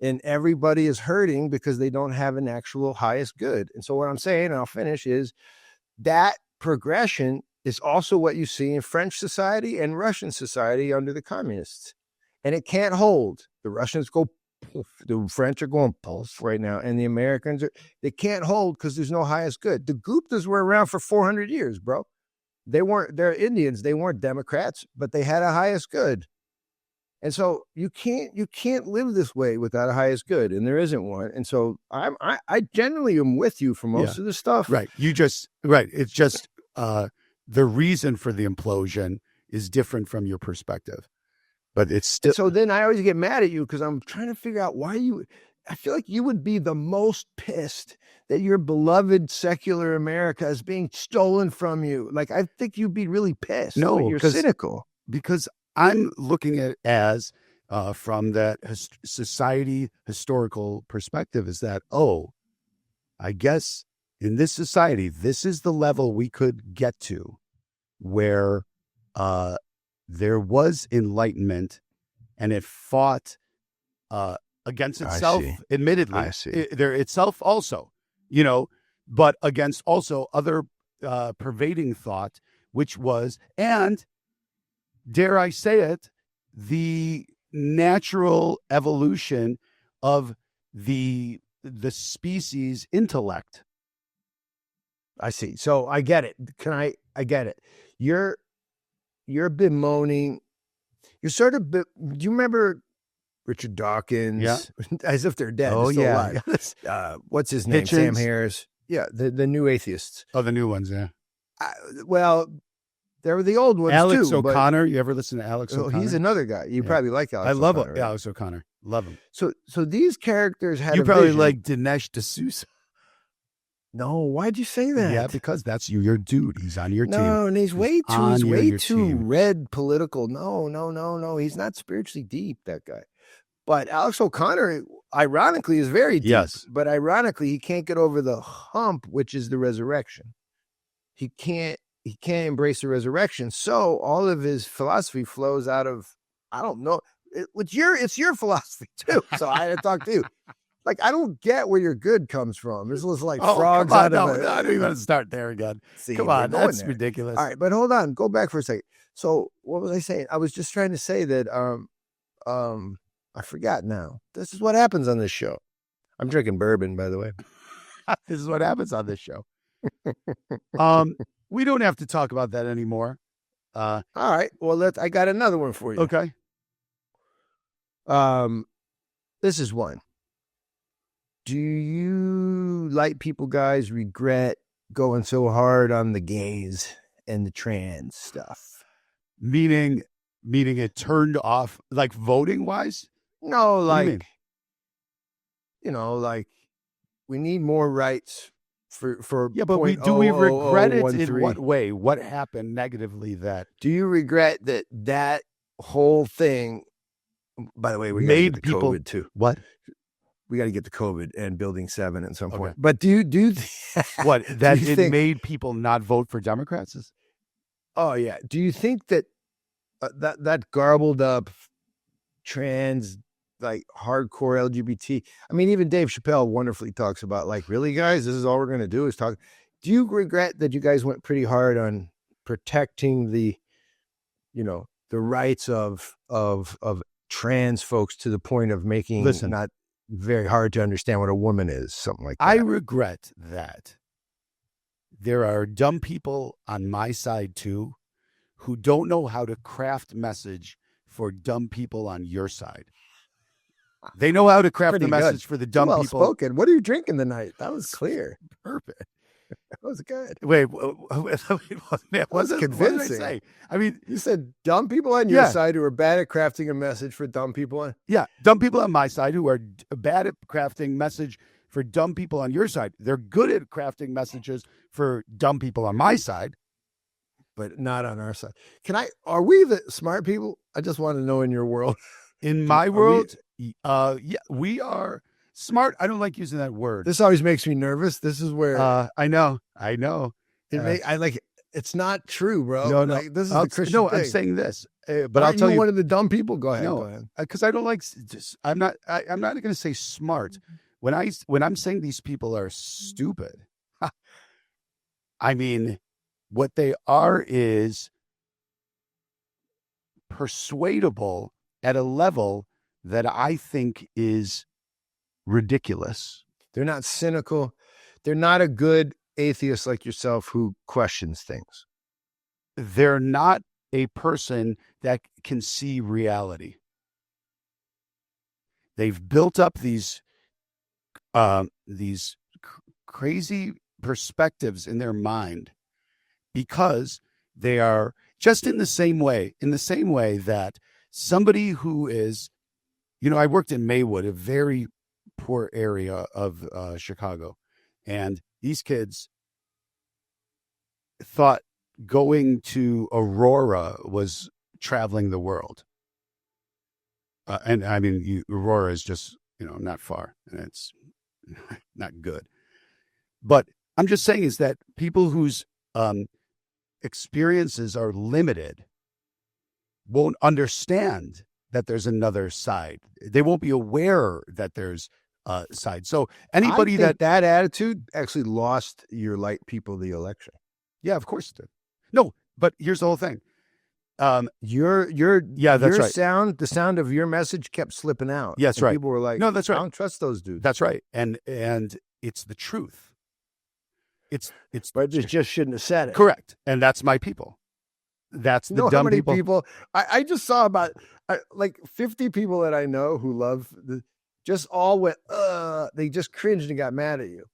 And everybody is hurting because they don't have an actual highest good. And so what I'm saying, and I'll finish, is that progression is also what you see in French society and Russian society under the communists. and it can't hold. The Russians go poof, the French are going pulse right now, and the Americans they can't hold because there's no highest good. The Guptas were around for 400 years, bro. They're Indians. They weren't Democrats, but they had a highest good. And so you can't live this way without a highest good, and there isn't one. And so I generally am with you for most of the stuff. Right. It's just the reason for the implosion is different from your perspective, but it's still. So then I always get mad at you because I'm trying to figure out why I feel like you would be the most pissed that your beloved secular America is being stolen from you. Like, I think you'd be really pissed. No, but you're cynical. Because I'm looking at it as from that society historical perspective is that, I guess in this society, this is the level we could get to where there was enlightenment and it fought against itself, admittedly, itself also, but against also other pervading thought, which was, and dare I say it, the natural evolution of the species intellect. I see. So I get it. I get it. You're bemoaning. You're sort of. Do you remember Richard Dawkins? Yeah. As if they're dead. Oh, still yeah. alive. What's his name? Hitchens. Sam Heers. Yeah, the new atheists. Oh, the new ones, yeah. Well, there were the old ones Alex too. O'Connor. You ever listen to Alex O'Connor? He's another guy. You probably like Alex. I love O'Connor, right? Alex O'Connor. Love him. So these characters had. You a probably vision. like Dinesh D'Souza. No, why'd you say that? Yeah, because that's your dude. He's on your team. No, and he's way your too team. red political. No. He's not spiritually deep, that guy. But Alex O'Connor, ironically, is very deep. Yes. But ironically, he can't get over the hump, which is the resurrection. He can't embrace the resurrection. So all of his philosophy flows out of, I don't know. It's your philosophy too. So I had to talk to you. Like, I don't get where your good comes from. This was like frogs out of no, I don't even want to start there again. See, come on, that's there. ridiculous. All right, but hold on. Go back for a second. So what was I saying? I was just trying to say that I forgot now. This is what happens on this show. I'm drinking bourbon, by the way. This is what happens on this show. We don't have to talk about that anymore. All right. Well, I got another one for you. Okay. This is one. Do you light people guys regret going so hard on the gays and the trans stuff? Meaning it turned off, like voting wise? No, What do you mean? like we need more rights for Yeah, but do we regret it in what way? What happened negatively that? Do you regret that whole thing? By the way, we made got people COVID too. What? We got to get the COVID and Building 7 at some point. Okay. But do you What? That do you it think, made people not vote for Democrats? Oh yeah. Do you think that that garbled up trans, like hardcore LGBT? I mean, even Dave Chappelle wonderfully talks about, like, really, guys, this is all we're going to do is talk. Do you regret that you guys went pretty hard on protecting the rights of trans folks to the point of making not very hard to understand what a woman is, something like that? I regret that there are dumb people on my side too who don't know how to craft message for dumb people on your side. They know how to craft the message for the dumb well people. Spoken. What are you drinking tonight? That was clear. Perfect. That was good. Wait, that wasn't convincing. What did I say? I mean, You said dumb people on your side who are bad at crafting a message for dumb people on. yeah, dumb people on my side who are bad at crafting message for dumb people on your side. They're good at crafting messages for dumb people on my side, but not on our side. Are we the smart people? I just want to know, in your world. In my world, yeah, we are smart. I don't like using that word. This always makes me nervous. This is where I know. It's not true, bro. No. Like, this is the Christian thing. I'm saying this, but Aren't I'll tell you one of the dumb people. Go ahead. No, go ahead. Because I don't like. I'm not going to say smart. When I'm saying these people are stupid, I mean what they are is persuadable at a level that I think is ridiculous. They're not cynical. They're not a good atheist like yourself who questions things. They're not a person that can see reality. They've built up these crazy perspectives in their mind because they are just in the same way that somebody who is, I worked in Maywood, a very poor area of Chicago, and these kids thought going to Aurora was traveling the world. And I mean, Aurora is just, not far, and it's not good. But I'm just saying is that people whose experiences are limited won't understand that there's another side. They won't be aware that there's a side. So anybody that attitude actually lost your light people the election. Yeah, of course it did. No, but here's the whole thing. Your right. the sound of your message kept slipping out. Yes, right. People were like, no, that's right. I don't trust those dudes. That's right. And it's the truth. But they just shouldn't have said it. Correct. And that's my people. That's the dumb how many people. I just saw about like 50 people that I know who love just all went, they just cringed and got mad at you.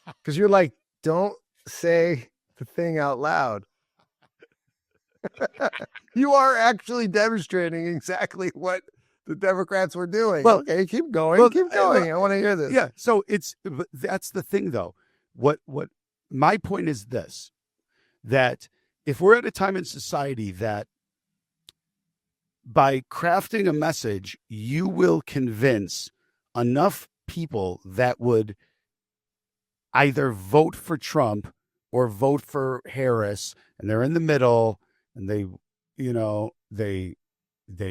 Because you're like, don't say the thing out loud. You are actually demonstrating exactly what the Democrats were doing. Well, okay, keep going. Keep going. I want to hear this. Yeah. So that's the thing though. What my point is this, that if we're at a time in society that by crafting a message, you will convince enough people that would either vote for Trump or vote for Harris, and they're in the middle, and they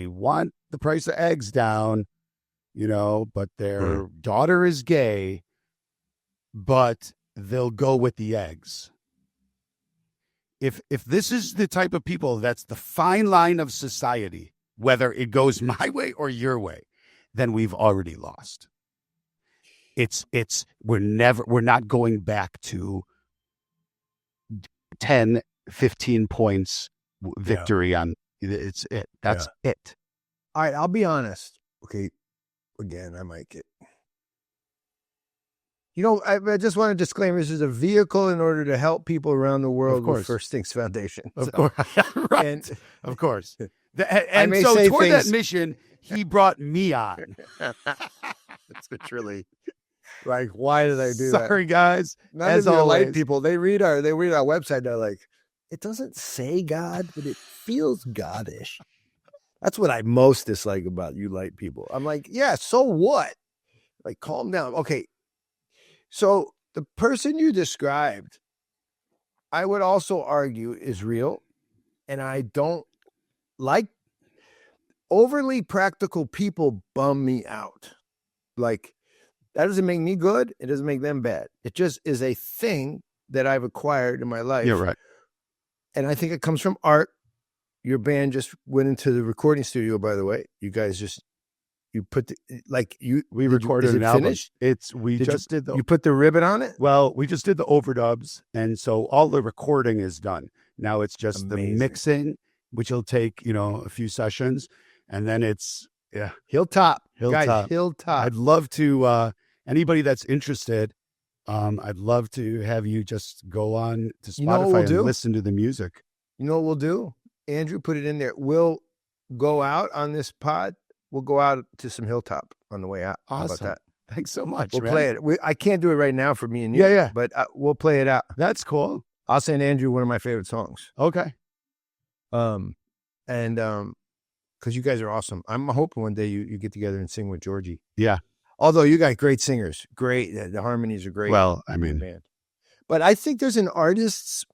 want the price of eggs down, but their daughter is gay, but they'll go with the eggs. If this is the type of people, that's the fine line of society, whether it goes my way or your way, then we've already lost. We're not going back to 10, 15 points victory on it's it. That's it. All right, I'll be honest. Okay, again, I might get. I just want to disclaim this is a vehicle in order to help people around the world with First Things Foundation. Of course, right? And, of course. And so toward that mission, he brought me on. It's really like, why did I do that? Sorry, guys. None of your light people, they read our website. They're like, it doesn't say God, but it feels goddish. That's what I most dislike about you light people. I'm like, yeah, so what? Like, calm down. Okay. So the person you described, I would also argue is real. And I don't like overly practical people bum me out. Like, that doesn't make me good. It doesn't make them bad. It just is a thing that I've acquired in my life. You're right. And I think it comes from art. Your band just went into the recording studio, by the way. You guys we recorded an album. Finished? You put the ribbon on it? Well, we just did the overdubs, and so all the recording is done. Now it's just the mixing, which will take, a few sessions, and then it's Hilltop. I'd love to anybody that's interested, I'd love to have you just go on to Spotify and listen to the music. You know what we'll do? Andrew put it in there. We'll go out on this pod. We'll go out to some Hilltop on the way out. Awesome. How about that? Thanks so much. We'll play it. I can't do it right now for me and you. Yeah. But we'll play it out. That's cool. I'll send Andrew one of my favorite songs. Okay. Because you guys are awesome. I'm hoping one day you get together and sing with Georgie. Yeah. Although you got great singers. Great. The harmonies are great. Well, I mean. Band. But I think there's an artist's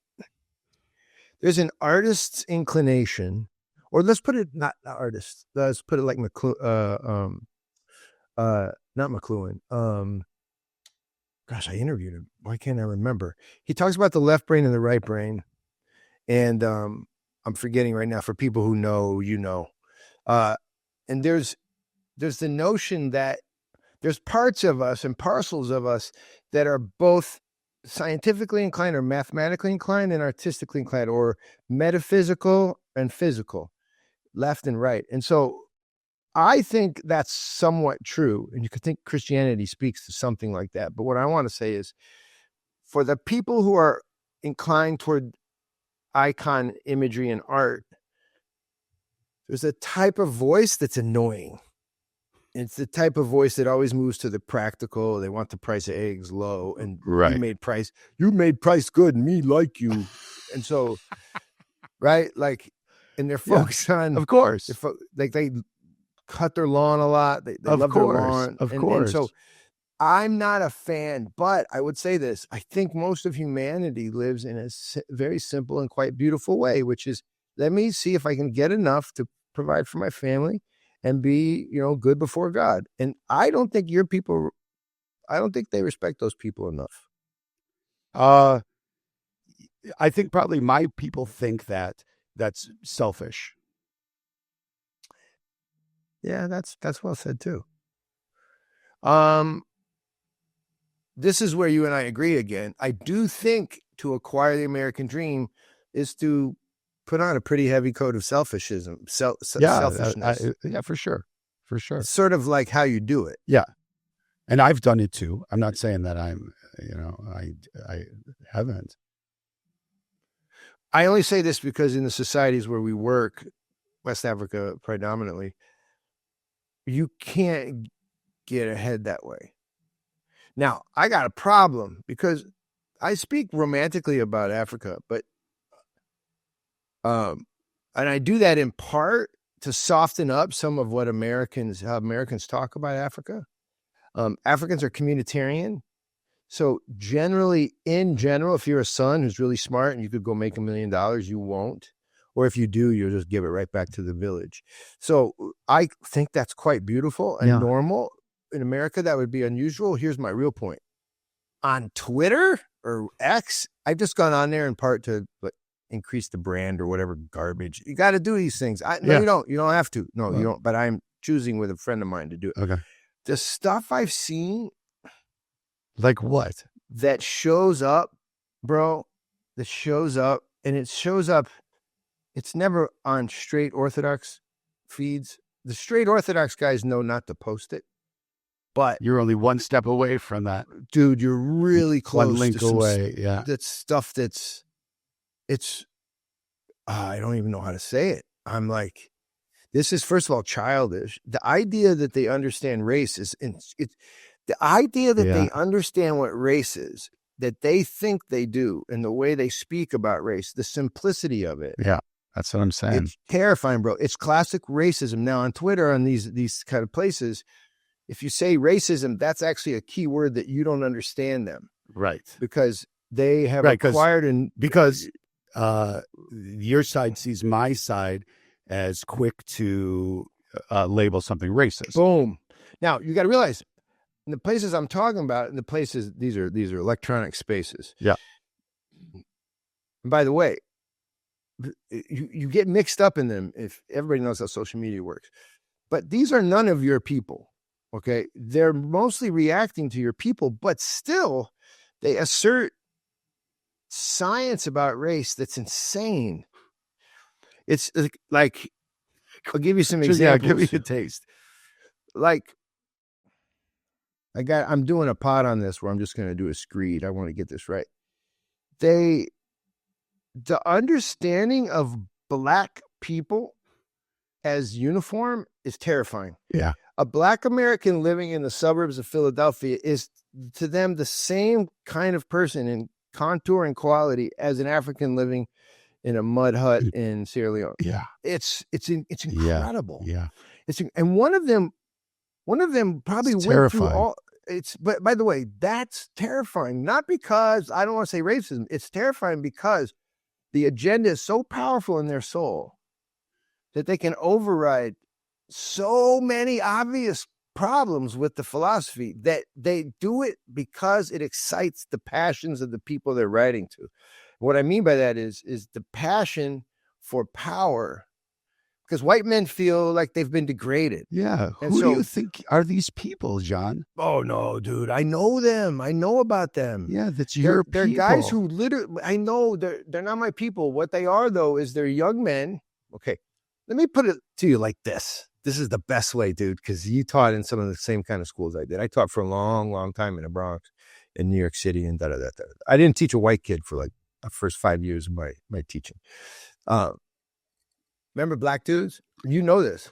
inclination, or let's put it not artist. Let's put it like not McLuhan. Gosh, I interviewed him. Why can't I remember? He talks about the left brain and the right brain. And I'm forgetting right now. For people who know, And there's the notion that there's parts of us and parcels of us that are both scientifically inclined or mathematically inclined and artistically inclined, or metaphysical and physical, left and right. And so I think that's somewhat true. And you could think Christianity speaks to something like that. But what I want to say is, for the people who are inclined toward icon imagery and art, there's a type of voice that's annoying. It's the type of voice that always moves to the practical. They want the price of eggs low, and Right. you made price good, and me like you. And so, right? Like, and they're focused on, Of course. like they cut their lawn a lot. They Of love course. their lawn. Of And course. so I'm not a fan, but I would say this. I think most of humanity lives in a very simple and quite beautiful way, which is, let me see if I can get enough to provide for my family and be, good before God. And I don't think I don't think they respect those people enough. I think probably my people think that that's selfish. Yeah, that's well said too. This is where you and I agree again. I do think to acquire the American dream is to put on a pretty heavy coat of selfishness. Yeah, for sure. It's sort of like how you do it. Yeah. And I've done it too. I'm not saying that I'm, I haven't. I only say this because in the societies where we work, West Africa predominantly, you can't get ahead that way. Now, I got a problem because I speak romantically about Africa, but and I do that in part to soften up some of what how Americans talk about Africa. Africans are communitarian. So in general, if you're a son who's really smart and you could go make $1 million, you won't. Or if you do, you'll just give it right back to the village. So I think that's quite beautiful and normal. In America, that would be unusual. Here's my real point. On Twitter or X, I've just gone on there in part to increase the brand or whatever garbage. You got to do these things. No, you don't. You don't have to. No, you don't. But I'm choosing with a friend of mine to do it. Okay. The stuff I've seen. Like what? That shows up, bro. And it shows up. It's never on straight Orthodox feeds. The straight Orthodox guys know not to post it. But you're only one step away from that. Dude, you're really close. One link away, yeah. That's stuff I don't even know how to say it. I'm like, this is, first of all, childish. The idea that they understand race the idea that they understand what race is, that they think they do, and the way they speak about race, the simplicity of it. Yeah, that's what I'm saying. It's terrifying, bro. It's classic racism. Now on Twitter, on these kind of places, if you say racism, that's actually a key word that you don't understand them. Right. Because they have acquired because your side sees my side as quick to label something racist. Boom. Now you got to realize, in the places I'm talking about, these are electronic spaces. Yeah. And by the way, you get mixed up in them if everybody knows how social media works. But these are none of your people. Okay, they're mostly reacting to your people, but still they assert science about race that's insane. It's like, I'll give you some examples. Yeah, give me a taste. Like, I'm doing a pod on this where I'm just going to do a screed. I want to get this right. The understanding of Black people as uniform is terrifying. Yeah. A Black American living in the suburbs of Philadelphia is to them the same kind of person in contour and quality as an African living in a mud hut in Sierra Leone. Yeah. It's incredible. Yeah. And one of them probably went through all. But by the way, that's terrifying. Not because I don't want to say racism. It's terrifying because the agenda is so powerful in their soul that they can override so many obvious problems with the philosophy, that they do it because it excites the passions of the people they're writing to. What I mean by that is the passion for power because white men feel like they've been degraded. Yeah. And Who do so- you think are these people, John? Oh no, dude, I know them. I know about them. Yeah, that's They're, your they're people. guys who literally, I know they're not my people. What they are though is they're young men. Okay, let me put it to you like this. This is the best way, dude, because you taught in some of the same kind of schools I did. I taught for a long, long time in the Bronx, in New York City, and da. I didn't teach a white kid for like the first 5 years of my teaching. Remember black dudes? You know this.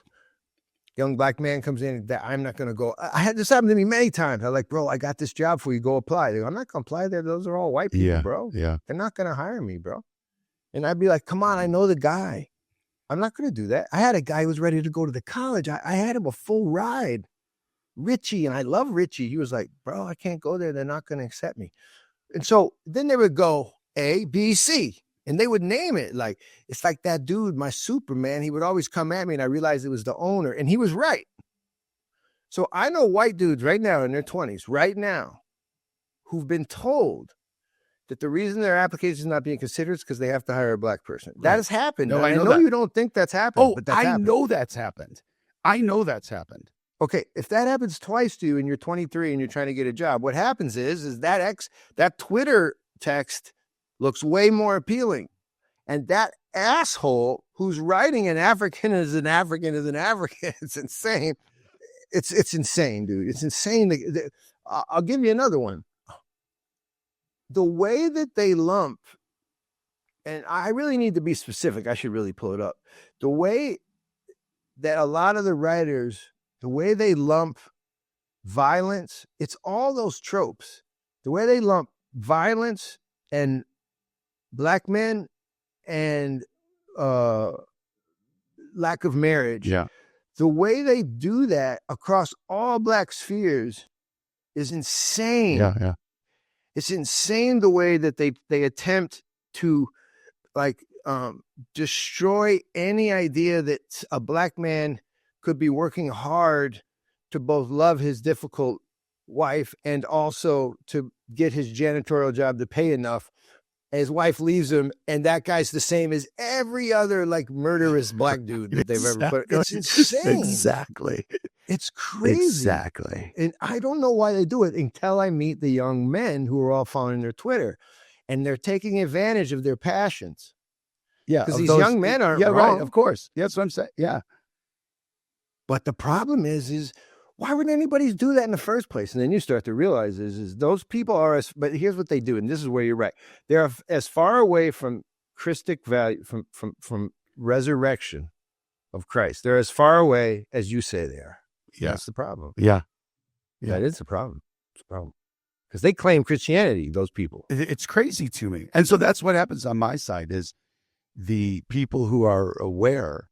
Young black man comes in, that I'm not going to go. I had this happen to me many times. I'm like, bro, I got this job for you. Go apply. They go, I'm not going to apply there. Those are all white people, bro. Yeah. They're not going to hire me, bro. And I'd be like, come on, I know the guy. I'm not going to do that. I had a guy who was ready to go to the college. I had him a full ride. Richie, and I love Richie. He was like, bro, I can't go there. They're not going to accept me. And so then they would go A, B, C. And they would name it. Like, it's like that dude, my Superman, he would always come at me and I realized it was the owner. And he was right. So I know white dudes right now in their 20s, right now, who've been told that the reason their application is not being considered is because they have to hire a black person. That has happened. No, I know that. you don't think that's happened, but that's happened. know that's happened. I know that's happened. Okay, if that happens twice to you and you're 23 and you're trying to get a job, what happens is that Twitter text looks way more appealing. And that asshole who's writing an African is an African is an African, it's insane. It's insane, dude. It's insane. I'll give you another one. The way that they lump, and I really need to be specific. I should really pull it up. The way that a lot of the writers, the way they lump violence, it's all those tropes. The way they lump violence and black men and lack of marriage. Yeah. The way they do that across all black spheres is insane. Yeah. It's insane the way that they attempt to destroy any idea that a black man could be working hard to both love his difficult wife and also to get his janitorial job to pay enough. His wife leaves him, and that guy's the same as every other like murderous black dude that they've ever put. It's insane. Exactly. It's crazy. Exactly. And I don't know why they do it until I meet the young men who are all following their Twitter, and they're taking advantage of their passions. Yeah. Because these young men aren't wrong. Right. Of course. That's what I'm saying. Yeah. But the problem is why would anybody do that in the first place? And then you start to realize is those people are, but here's what they do. And this is where you're right. They're as far away from Christic value, from resurrection of Christ. They're as far away as you say they are. Yeah. That's the problem. Yeah. That is the problem. It's a problem. Because they claim Christianity, those people. It's crazy to me. And so that's what happens on my side is the people who are aware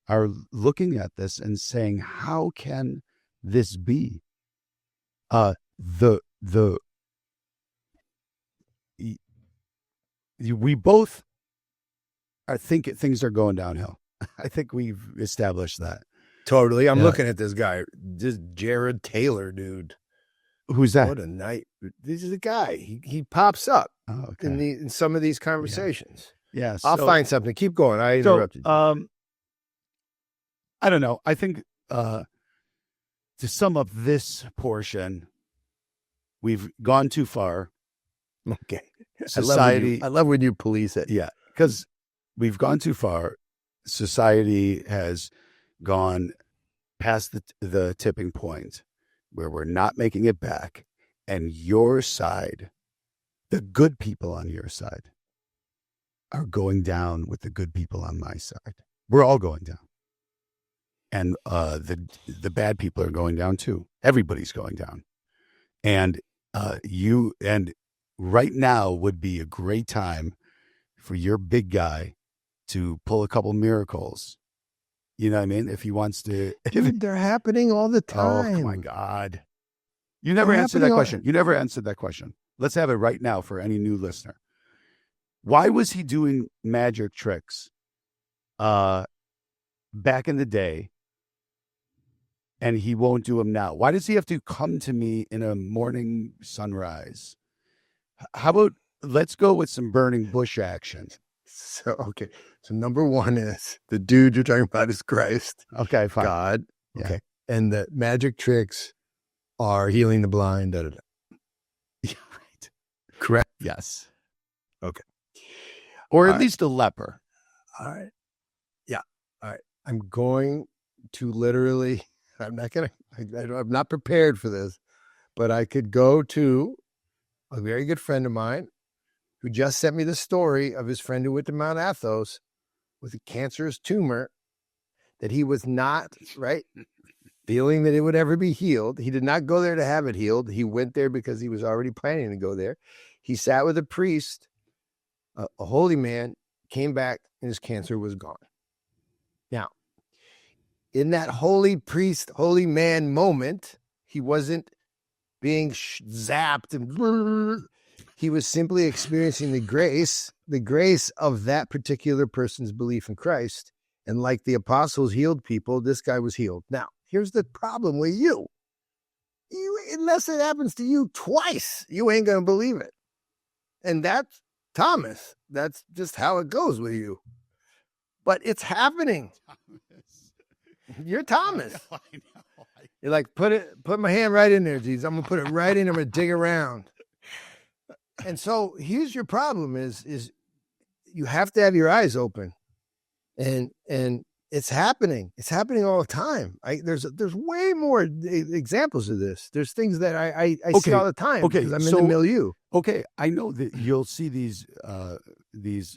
are looking at this and saying, how can this be? We both are think things are going downhill. I think we've established that. Totally. I'm looking at this guy, this Jared Taylor dude. Who's that? What a night. This is a guy. He pops up in some of these conversations. Yeah. I'll find something. Keep going. I interrupted you. I don't know. I think to sum up this portion, we've gone too far. Okay. Society. I love when you police it. Yeah. Because we've gone too far. Society has gone past the tipping point where we're not making it back. And your side, the good people on your side, are going down with the good people on my side. We're all going down. And the bad people are going down too. Everybody's going down. And right now would be a great time for your big guy to pull a couple miracles. You know what I mean? If he wants to. Dude, they're happening all the time. Oh, my God. You never answered that question. You never answered that question. Let's have it right now for any new listener. Why was he doing magic tricks back in the day and he won't do them now? Why does he have to come to me in a morning sunrise? How about let's go with some burning bush action? So, okay. So number one is the dude you're talking about is Christ, Okay, fine. God. Yeah. Okay. And the magic tricks are healing the blind. Da, da, da. Yeah, right. Correct. Yes. Okay. Or All at right. least a leper. All right. Yeah. All right. I'm going to literally, I'm not prepared for this, but I could go to a very good friend of mine who just sent me the story of his friend who went to Mount Athos with a cancerous tumor that he was not, right, feeling that it would ever be healed. He did not go there to have it healed. He went there because he was already planning to go there. He sat with a priest, a holy man, came back, and his cancer was gone. Now, in that holy priest, holy man moment, he wasn't being zapped and he was simply experiencing the grace of that particular person's belief in Christ. And like the apostles healed people, this guy was healed. Now, here's the problem with you. Unless it happens to you twice, you ain't going to believe it. And that's Thomas. That's just how it goes with you. But it's happening. You're Thomas. I know. You're like, put my hand right in there, Jesus. I'm gonna put it right in. I'm gonna dig around. And so here's your problem: is you have to have your eyes open, and it's happening. It's happening all the time. There's way more examples of this. There's things that I see all the time. Okay, because I'm so- in the milieu. Okay, I know that you'll see these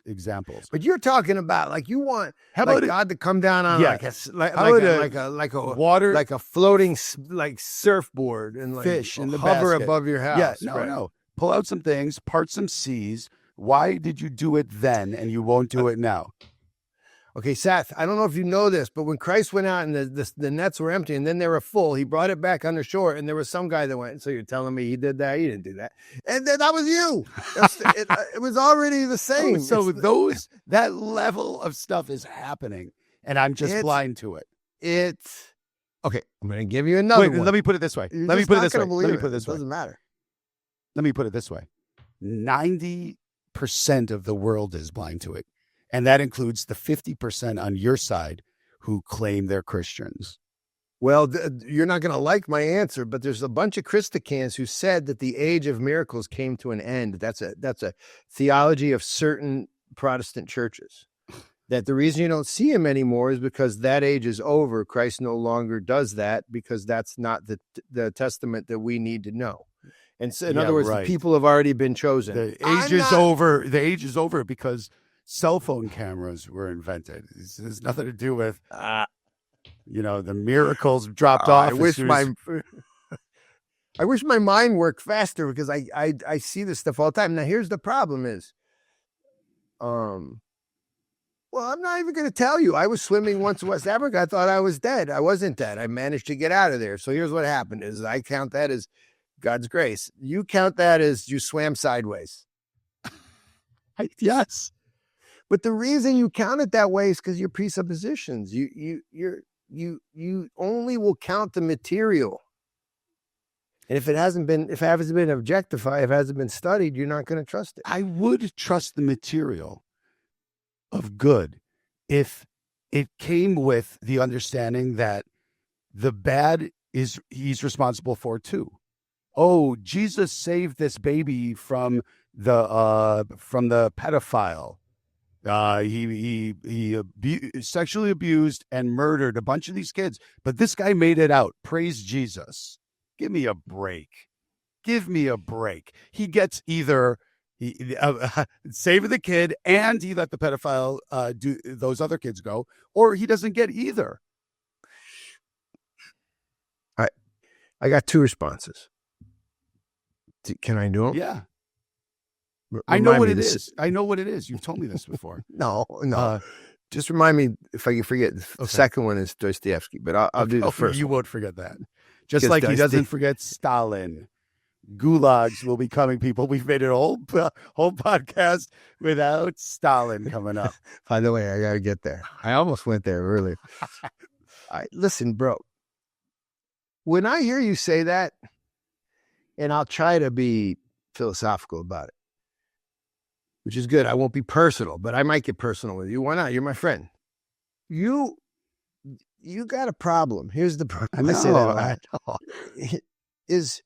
examples. But you're talking about like you want How like about God to come down on Yeah. like How about like a water like a floating like surfboard and like fish in the hover basket. above your house. Yeah, no, right? no. Pull out some things, part some seas. Why did you do it then and you won't do it now? Okay, Seth, I don't know if you know this, but when Christ went out and the nets were empty and then they were full, he brought it back on the shore and there was some guy that went, so you're telling me he did that? He didn't do that. And then that was you. It was already the same. So that level of stuff is happening and I'm just blind to it. It's okay. I'm going to give you another one. Let me put it this way. You're Let me just put it not this way. gonna Let me believe put it it. this It way. doesn't matter. Let me put it this way. 90% of the world is blind to it. And that includes the 50% on your side who claim they're Christians. Well, you're not going to like my answer, but there's a bunch of Christicans who said that the age of miracles came to an end. That's a theology of certain Protestant churches. That the reason you don't see him anymore is because that age is over. Christ no longer does that because that's not the testament that we need to know. And so, in other words, right. the people have already been chosen. The age is over. The age is over because cell phone cameras were invented. It has nothing to do with, the miracles dropped off. I wish my mind worked faster because I see this stuff all the time. Now, here's the problem is, well, I'm not even going to tell you. I was swimming once in West Africa. I thought I was dead. I wasn't dead. I managed to get out of there. So here's what happened is I count that as God's grace. You count that as you swam sideways. Yes. But the reason you count it that way is because your presuppositions. You only will count the material. And if it hasn't been objectified, if it hasn't been studied, you're not going to trust it. I would trust the material of good if it came with the understanding that the bad he's responsible for too. Oh, Jesus saved this baby from the pedophile. He sexually abused and murdered a bunch of these kids, but this guy made it out. Praise Jesus. Give me a break. Give me a break. He gets either saving the kid and he let the pedophile do those other kids go, or he doesn't get either. I got two responses. Can I do them? Yeah. I know what it is. I know what it is. You've told me this before. No. Just remind me if I can forget. The second one is Dostoevsky, but I'll do the first. You one. won't forget that. Just like he doesn't forget Stalin. Gulags will be coming, people. We've made a whole podcast without Stalin coming up. By the way, I got to get there. I almost went there earlier. Listen, bro. When I hear you say that, and I'll try to be philosophical about it, which is good. I won't be personal, but I might get personal with you. Why not? You're my friend. You got a problem. Here's the problem. I say that a lot. Is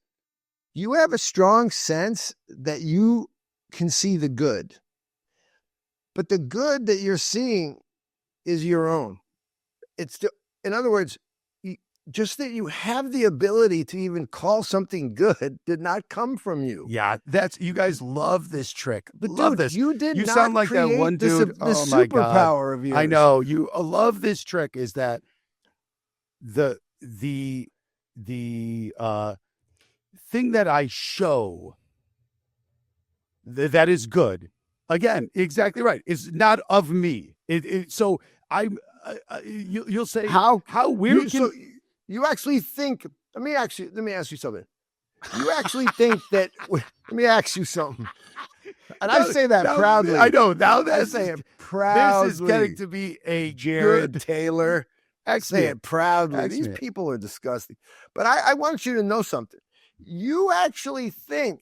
you have a strong sense that you can see the good, but the good that you're seeing is your own. In other words, just that you have the ability to even call something good did not come from you. Yeah, you guys love this trick. But love dude, this. you did You not sound like that create one dude. The Oh my God. superpower of yours. I know. You love this trick is that the thing that I show that is good, again, exactly right, is not of me. So you'll say how weird. So you actually think? Let me ask you something. You actually think that? Let me ask you something. And I say that proudly. I know. Now that I say it proudly. This is getting to be a Jared Taylor. I say it proudly. These people are disgusting. But I want you to know something. You actually think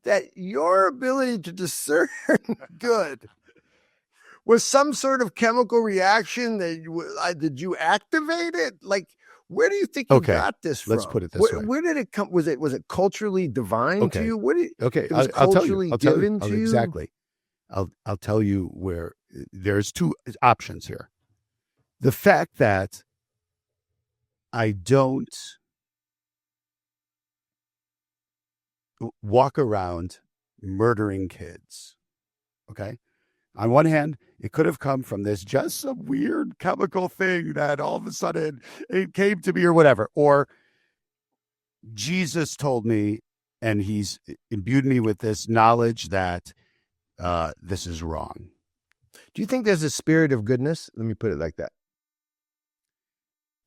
that your ability to discern good was some sort of chemical reaction that did you activate it? Like, where do you think you got this from? Let's put it this way. Where did it come? Was it culturally divine to you? It was culturally given to you? Exactly. I'll tell you where there's two options here. The fact that I don't walk around murdering kids. Okay. On one hand, it could have come from this just some weird chemical thing that all of a sudden it came to me or whatever. Or Jesus told me, and he's imbued me with this knowledge that this is wrong. Do you think there's a spirit of goodness? Let me put it like that.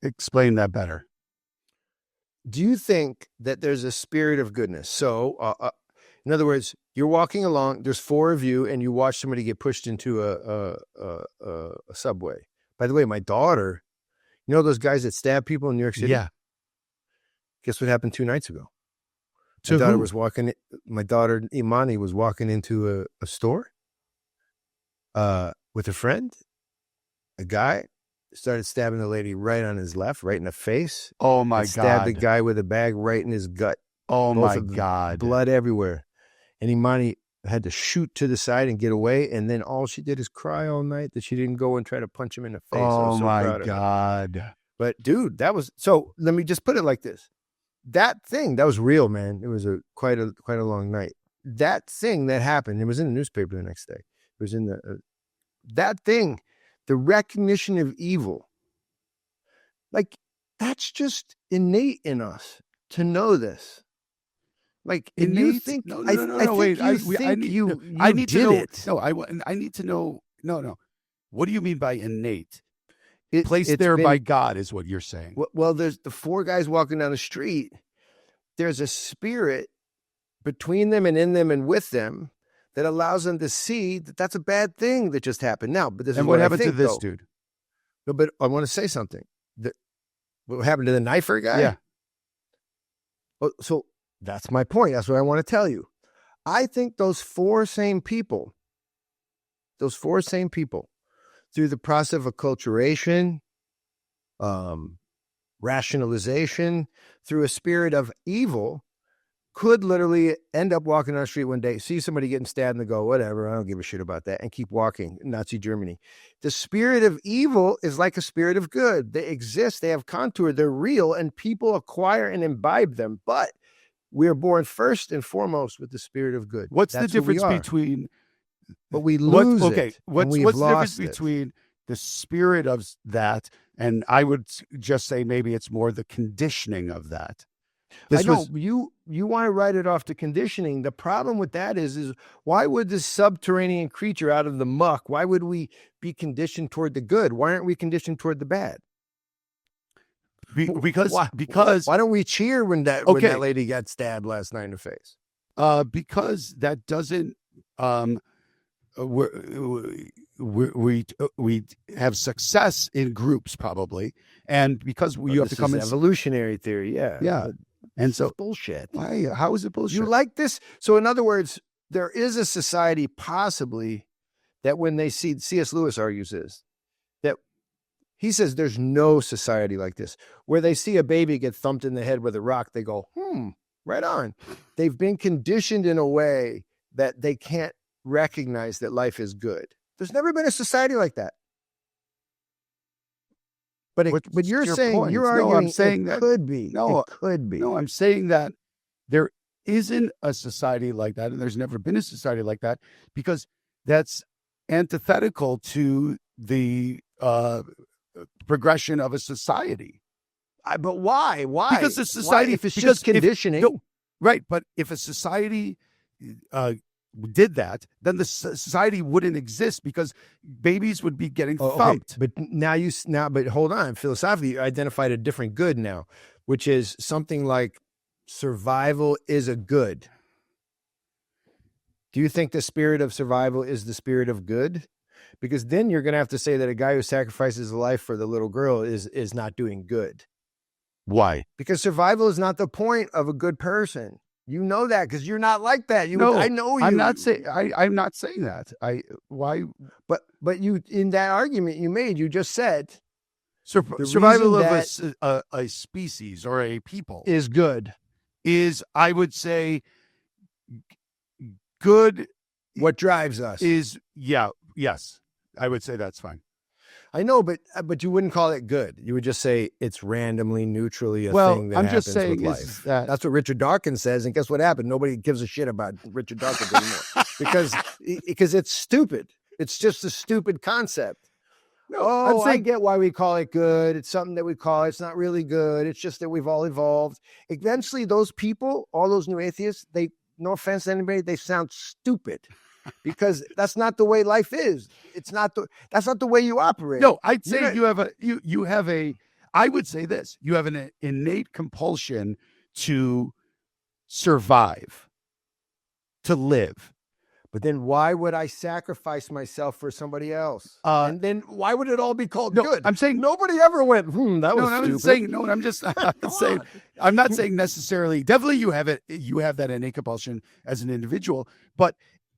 Explain that better. Do you think that there's a spirit of goodness? So, in other words, you're walking along, there's four of you, and you watch somebody get pushed into a subway. By the way, my daughter, you know those guys that stab people in New York City? Yeah. Guess what happened 2 nights ago? My daughter Imani was walking into a store with a friend. A guy started stabbing the lady right on his left, right in the face. Oh my God. Stabbed the guy with a bag right in his gut. Oh my God. Blood everywhere. And Imani had to shoot to the side and get away. And then all she did is cry all night that she didn't go and try to punch him in the face. Oh my God. But dude, so let me just put it like this. That thing, that was real, man. It was quite a long night. That thing that happened, it was in the newspaper the next day. It was in that thing, the recognition of evil. Like, that's just innate in us to know this. Like, I need to know. I need to know. No. What do you mean by innate? Placed there by God is what you're saying. Well, there's the four guys walking down the street. There's a spirit between them and in them and with them that allows them to see that that's a bad thing that just happened. Now, but this is what happened to this dude? No, but I want to say something. What happened to the knifer guy? Yeah. So that's my point. That's what I want to tell you. I think those four same people, through the process of acculturation, rationalization, through a spirit of evil, could literally end up walking on the street one day, see somebody getting stabbed and go, whatever, I don't give a shit about that, and keep walking. Nazi Germany. The spirit of evil is like a spirit of good. They exist, they have contour, they're real, and people acquire and imbibe them. But we're born first and foremost with the spirit of good. What's the difference between... But we lose what's the difference between the spirit of that, and I would just say maybe it's more the conditioning of that. You want to write it off to conditioning. The problem with that is why would this subterranean creature out of the muck, why would we be conditioned toward the good? Why aren't we conditioned toward the bad? Because why don't we cheer when that lady got stabbed last night in the face? Because that doesn't we have success in groups probably, and because you have to come in evolutionary theory, yeah. And so bullshit. Why? How is it bullshit? You like this? So in other words, there is a society possibly that when they see, C.S. Lewis argues this, that he says there's no society like this, where they see a baby get thumped in the head with a rock, they go, right on. They've been conditioned in a way that they can't recognize that life is good. There's never been a society like that. But you're saying, point? you're arguing I'm saying it that could be. No, it could be. No, I'm saying that there isn't a society like that, and there's never been a society like that, because that's antithetical to the progression of a society. But why? Why? Because the society, if it's just conditioning. Right. But if a society did that, then the society wouldn't exist, because babies would be getting thumped. Okay. But hold on. Philosophically, you identified a different good now, which is something like survival is a good. Do you think the spirit of survival is the spirit of good? Because then you're going to have to say that a guy who sacrifices his life for the little girl is not doing good. Why? Because survival is not the point of a good person. You know that because you're not like that. I know you. I'm not saying that. Why? But you, in that argument you made, you just said survival of a species or a people is good. Is, I would say, good. What drives us is yes. I would say that's fine. I know, but you wouldn't call it good. You would just say it's randomly, neutrally a thing that happens with life. That's what Richard Dawkins says, and guess what happened? Nobody gives a shit about Richard Dawkins anymore because it's stupid. It's just a stupid concept. No, I get why we call it good. It's something that we call it. It's not really good. It's just that we've all evolved. Eventually, those people, all those new atheists, they, no offense to anybody, they sound stupid. Because that's not the way life is. That's not the way you operate. No, I'd say you have a I would say this. You have an innate compulsion to survive, to live. But then why would I sacrifice myself for somebody else? And then why would it all be called good? I'm saying nobody ever went, that was stupid. I'm not saying necessarily, definitely you have that innate compulsion as an individual, but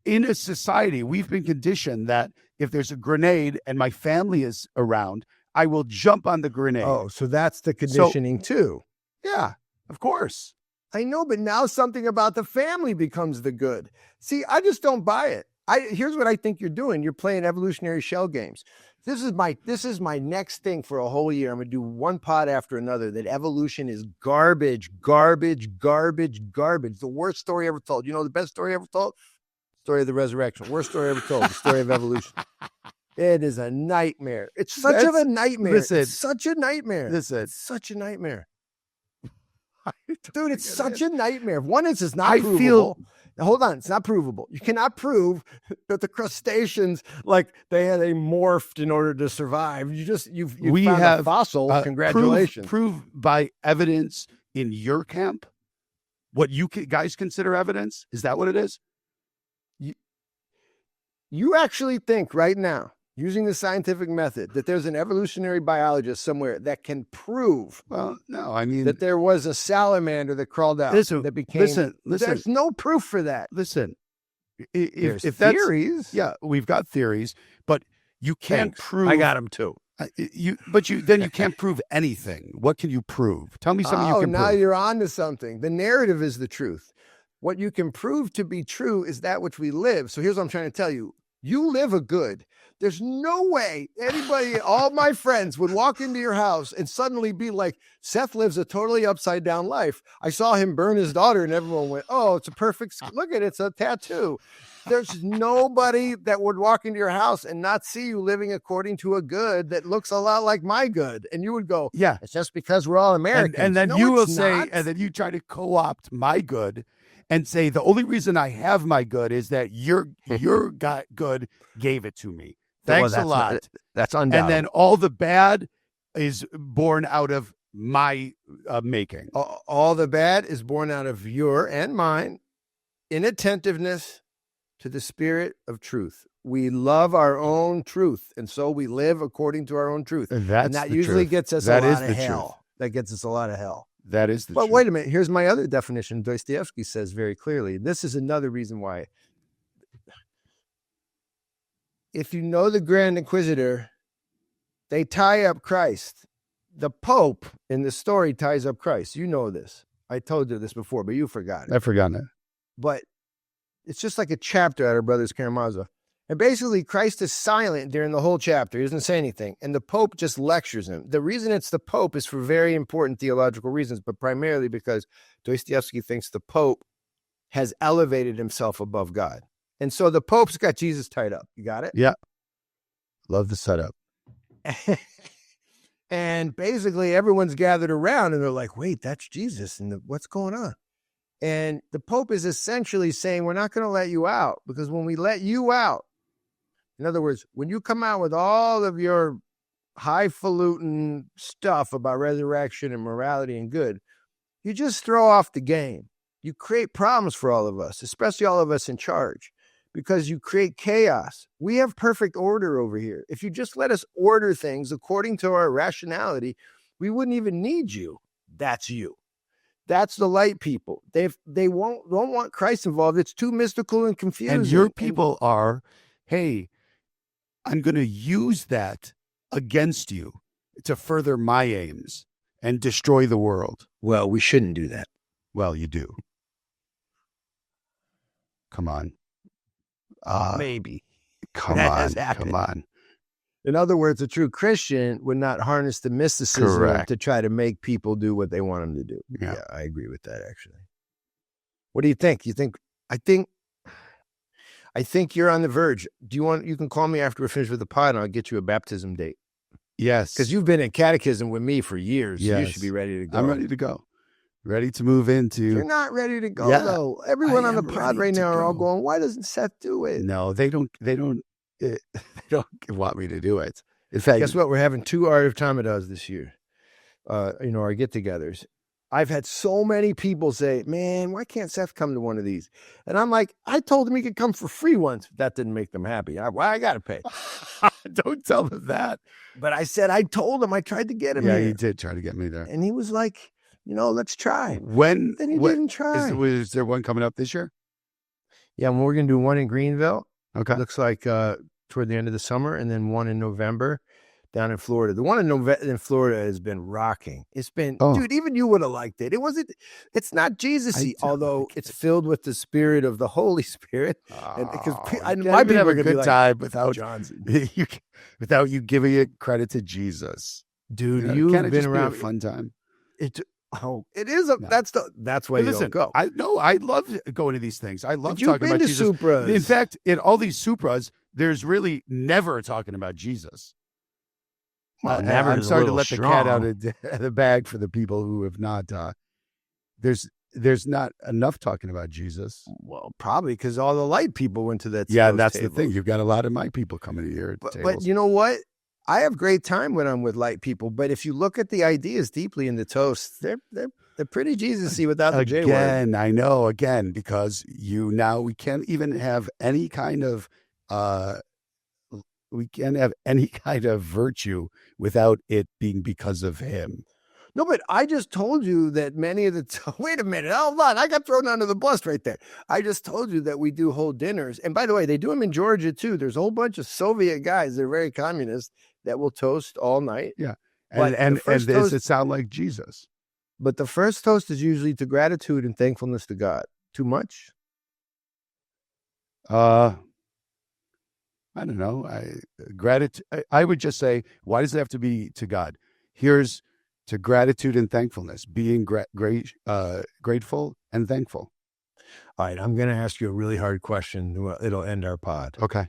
in a society, we've been conditioned that if there's a grenade and my family is around, I will jump on the grenade. Oh, so that's the conditioning too. Yeah, of course. I know, but now something about the family becomes the good. See, I just don't buy it. Here's what I think you're doing. You're playing evolutionary shell games. This is my next thing for a whole year. I'm going to do one pod after another that evolution is garbage. The worst story ever told. You know the best story ever told? Story of the resurrection. Worst story ever told. The story of evolution. It is a nightmare. It's such a nightmare. It's such a nightmare. It's such a nightmare. Dude, it's such a nightmare. One is it's not provable. Hold on, it's not provable. You cannot prove that the crustaceans, like they morphed in order to survive. You've found a fossil. Congratulations. Prove by evidence in your camp what you guys consider evidence. Is that what it is? You actually think right now, using the scientific method, that there's an evolutionary biologist somewhere that can prove that there was a salamander that crawled out that became... Listen. There's no proof for that. Listen. If that's theories. Yeah, we've got theories, but you can't prove... I got them too. You can't prove anything. What can you prove? Tell me something you can prove. Now you're on to something. The narrative is the truth. What you can prove to be true is that which we live. So here's what I'm trying to tell you. You live a good. There's no way anybody, all my friends would walk into your house and suddenly be like, Seth lives a totally upside down life. I saw him burn his daughter and everyone went, oh, it's a perfect, look at it, it's a tattoo. There's nobody that would walk into your house and not see you living according to a good that looks a lot like my good. And you would go, yeah, it's just because we're all Americans. And then you will say, and then you try to co-opt my good and say, the only reason I have my good is that your good gave it to me. Thanks a lot. That's undoubted. And then all the bad is born out of my making. All the bad is born out of your and mine inattentiveness to the spirit of truth. We love our own truth, and so we live according to our own truth. And that usually gets us a lot of hell. That gets us a lot of hell. That is the truth. But wait a minute. Here's my other definition. Dostoevsky says very clearly, this is another reason why if you know the Grand Inquisitor, they tie up Christ. The Pope in the story ties up Christ. You know this. I told you this before, but you forgot it. I've forgotten it. But it's just like a chapter out of Brothers Karamazov. And basically, Christ is silent during the whole chapter. He doesn't say anything. And the Pope just lectures him. The reason it's the Pope is for very important theological reasons, but primarily because Dostoevsky thinks the Pope has elevated himself above God. And so the Pope's got Jesus tied up. You got it? Yeah. Love the setup. And basically, everyone's gathered around and they're like, wait, that's Jesus. And what's going on? And the Pope is essentially saying, we're not going to let you out, because when we let you out, in other words, when you come out with all of your highfalutin stuff about resurrection and morality and good, you just throw off the game. You create problems for all of us, especially all of us in charge, because you create chaos. We have perfect order over here. If you just let us order things according to our rationality, we wouldn't even need you. That's you. That's the light people. They don't want Christ involved. It's too mystical and confusing. And your people are, hey, I'm going to use that against you to further my aims and destroy the world. Well, we shouldn't do that. Well, you do. Come on. Maybe. Come That on. has happened. Come on. In other words, a true Christian would not harness the mysticism Correct. to try to make people do what they want them to do. Yeah. I agree with that, actually. What do you think? I think you're on the verge. You can call me after we're finished with the pod and I'll get you a baptism date. Yes. Because you've been in catechism with me for years. Yes. You should be ready to go. I'm ready to go. Ready to move into. You're not ready to go, Yeah, though. Everyone I on the am pod ready right to now are all go. going, why doesn't Seth do it? No, they don't want me to do it. In fact, Guess what? We're having 2 Art of Tamadas this year. Our get-togethers. I've had so many people say, man, why can't Seth come to one of these? And I'm like, I told him he could come for free once. That didn't make them happy. I got to pay. don't tell them that. But I said, I told him, I tried to get him Yeah, here. you did try to get me there. And he was like, let's try. When? Then he didn't try. Is there one coming up this year? Yeah, we're going to do one in Greenville. Okay. Looks like toward the end of the summer, and then one in November down in Florida. The one in Florida has been rocking. It's been, dude, even you would have liked it. It's not Jesus-y, although it's filled with the spirit of the Holy Spirit. And because my people have are a going to be good like, time without Johnson. without you giving it credit to Jesus. Dude, You've you've been been around. a fun time. It is. That's why you don't go. I love going to these things. I love But you've talking been about to Jesus. Supras. In fact, in all these supras, there's really never talking about Jesus. Well, never I'm is a sorry to little let the cat out strong. of the bag for the people who have not. There's not enough talking about Jesus. Well, probably because all the light people went to that. Yeah, those that's tables. the thing. You've got a lot of my people coming to your But tables. you know what? I have great time when I'm with light people. But if you look at the ideas deeply in the toast, they're pretty Jesus-y without the J word. Again, I know. Again, because we can't even have any kind of virtue without it being because of him. No, but I just told you that many of the wait a minute, hold on, I got thrown under the bus right there. I just told you that we do whole dinners, and by the way, they do them in Georgia too. There's a whole bunch of Soviet guys, they're very communist, that will toast all night. Yeah, But and the first does toast- it sound like Jesus? But the first toast is usually to gratitude and thankfulness to God. Too much? I don't know. Gratitude. I would just say, why does it have to be to God? Here's to gratitude and thankfulness, being grateful and thankful. All right, I'm going to ask you a really hard question. It'll end our pod. Okay.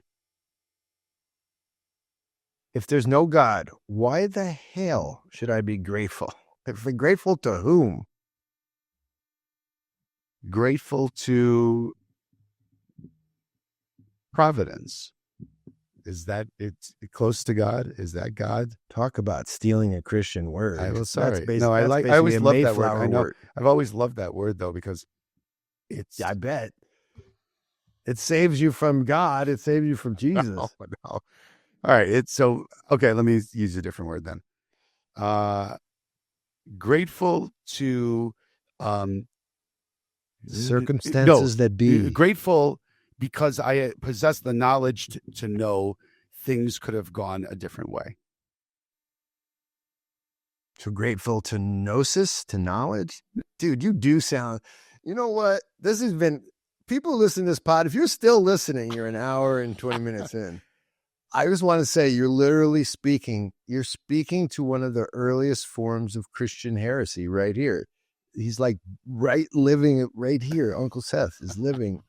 If there's no God, why the hell should I be grateful? If we're grateful to whom? Grateful to providence. Is that it's close to God? Is that God? Talk about stealing a Christian word. I was That's sorry. basi- No, I that's like. I basically always a love that word. Mayflower I know. word. I've always loved that word though because it's. Yeah, I bet. It saves you from God. It saves you from Jesus. No. All right. It's so okay. Let me use a different word then. Grateful to Circumstances that be. Grateful because I possess the knowledge to know things could have gone a different way. So grateful to gnosis, to knowledge. Dude, you do sound, you know what? This has been, people listen to this pod. If you're still listening, you're an hour and 20 minutes in. I just want to say you're literally speaking to one of the earliest forms of Christian heresy right here. He's like living it right here. Uncle Seth is living.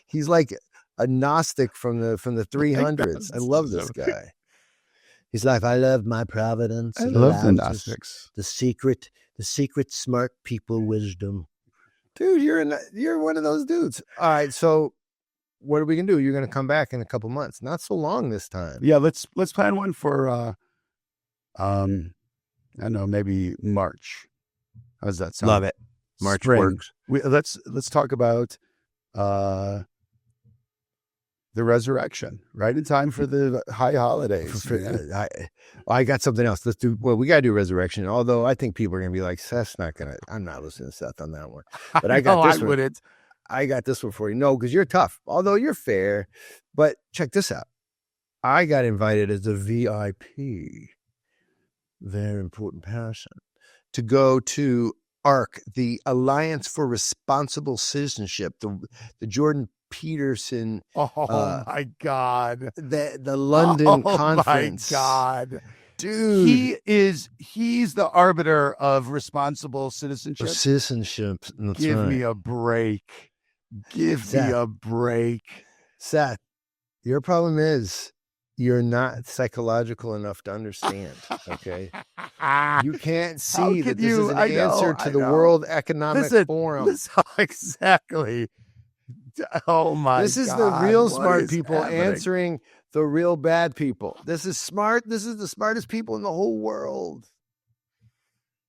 He's like a Gnostic from the 300s. I love this guy. He's like, I love my providence. I love the Gnostics. The secret smart people wisdom. Dude, you're one of those dudes. All right, so what are we gonna do? You're gonna come back in a couple months. Not so long this time. Yeah, let's plan one for I don't know, maybe March. How does that sound? Love it. March Spring. works. Let's talk about the resurrection, right in time for the high holidays. I got something else. We got to do resurrection. Although I think people are going to be like, Seth's not going to, I'm not listening to Seth on that one. But I got this one. Wouldn't. I got this one for you. No, because you're tough. Although you're fair. But check this out. I got invited as a VIP, very important person, to go to ARC, the Alliance for Responsible Citizenship, the Jordan Peterson. Oh my God. The London conference. Oh my God. Dude. He's the arbiter of responsible citizenship. Citizenship. Give me a break. Give me a break. Seth, your problem is you're not psychological enough to understand. Okay. You can't see that this is an answer to the World Economic Forum. Exactly. Oh my God. This is the real smart people answering the real bad people. This is smart. This is the smartest people in the whole world.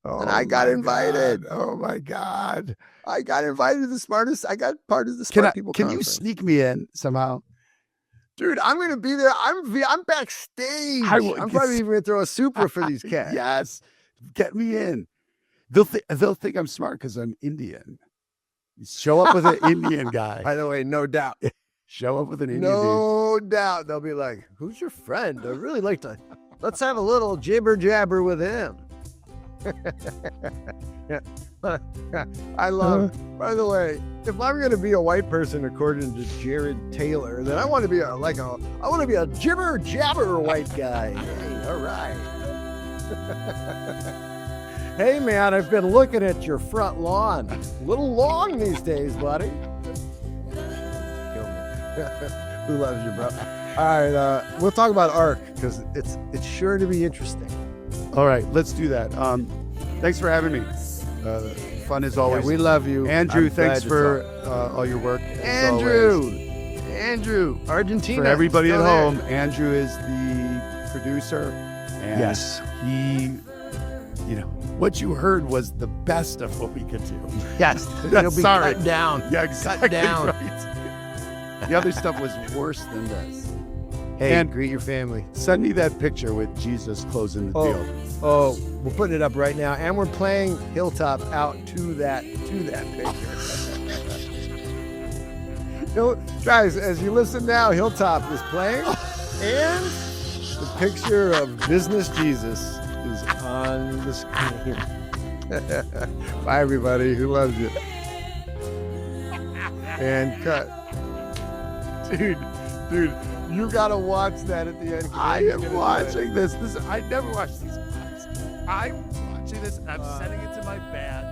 And I got invited. God. Oh my God. I got invited to the smartest. I got part of the smart people Can conference. you sneak me in somehow? Dude, I'm going to be there. I'm backstage. I'm probably even going to throw a super for these cats. Yes. Get me in. They'll think I'm smart because I'm Indian. Show up with an Indian guy. By the way, no doubt. Show up with an Indian No doubt. They'll be like, who's your friend? I'd really like to. Let's have a little jibber jabber with him. I love, by the way, if I'm going to be a white person according to Jared Taylor, then I want to be I want to be a jibber jabber white guy. Hey, all right. Hey man, I've been looking at your front lawn. A little long these days, buddy. Who loves you, bro? All right, we'll talk about ARC because it's sure to be interesting. All right, let's do that. Thanks for having me. Fun as always. Yeah, we love you. Andrew, thanks for all your work. Andrew, Argentina. For everybody at home, Andrew is the producer. And yes. He, what you heard was the best of what we could do. Yes. It'll be cut down. Yeah, exactly. Cut down. Right. The other stuff was worse than this. Hey, and greet your family. Send me that picture with Jesus closing the deal. Oh, we're putting it up right now, and we're playing Hilltop out to that picture. Guys, as you listen now, Hilltop is playing, and the picture of Business Jesus is on the screen. Bye, everybody who loves you. And cut. Dude, you gotta watch that at the end. I am watching this. I never watch these. I'm watching this and I'm sending it to my band.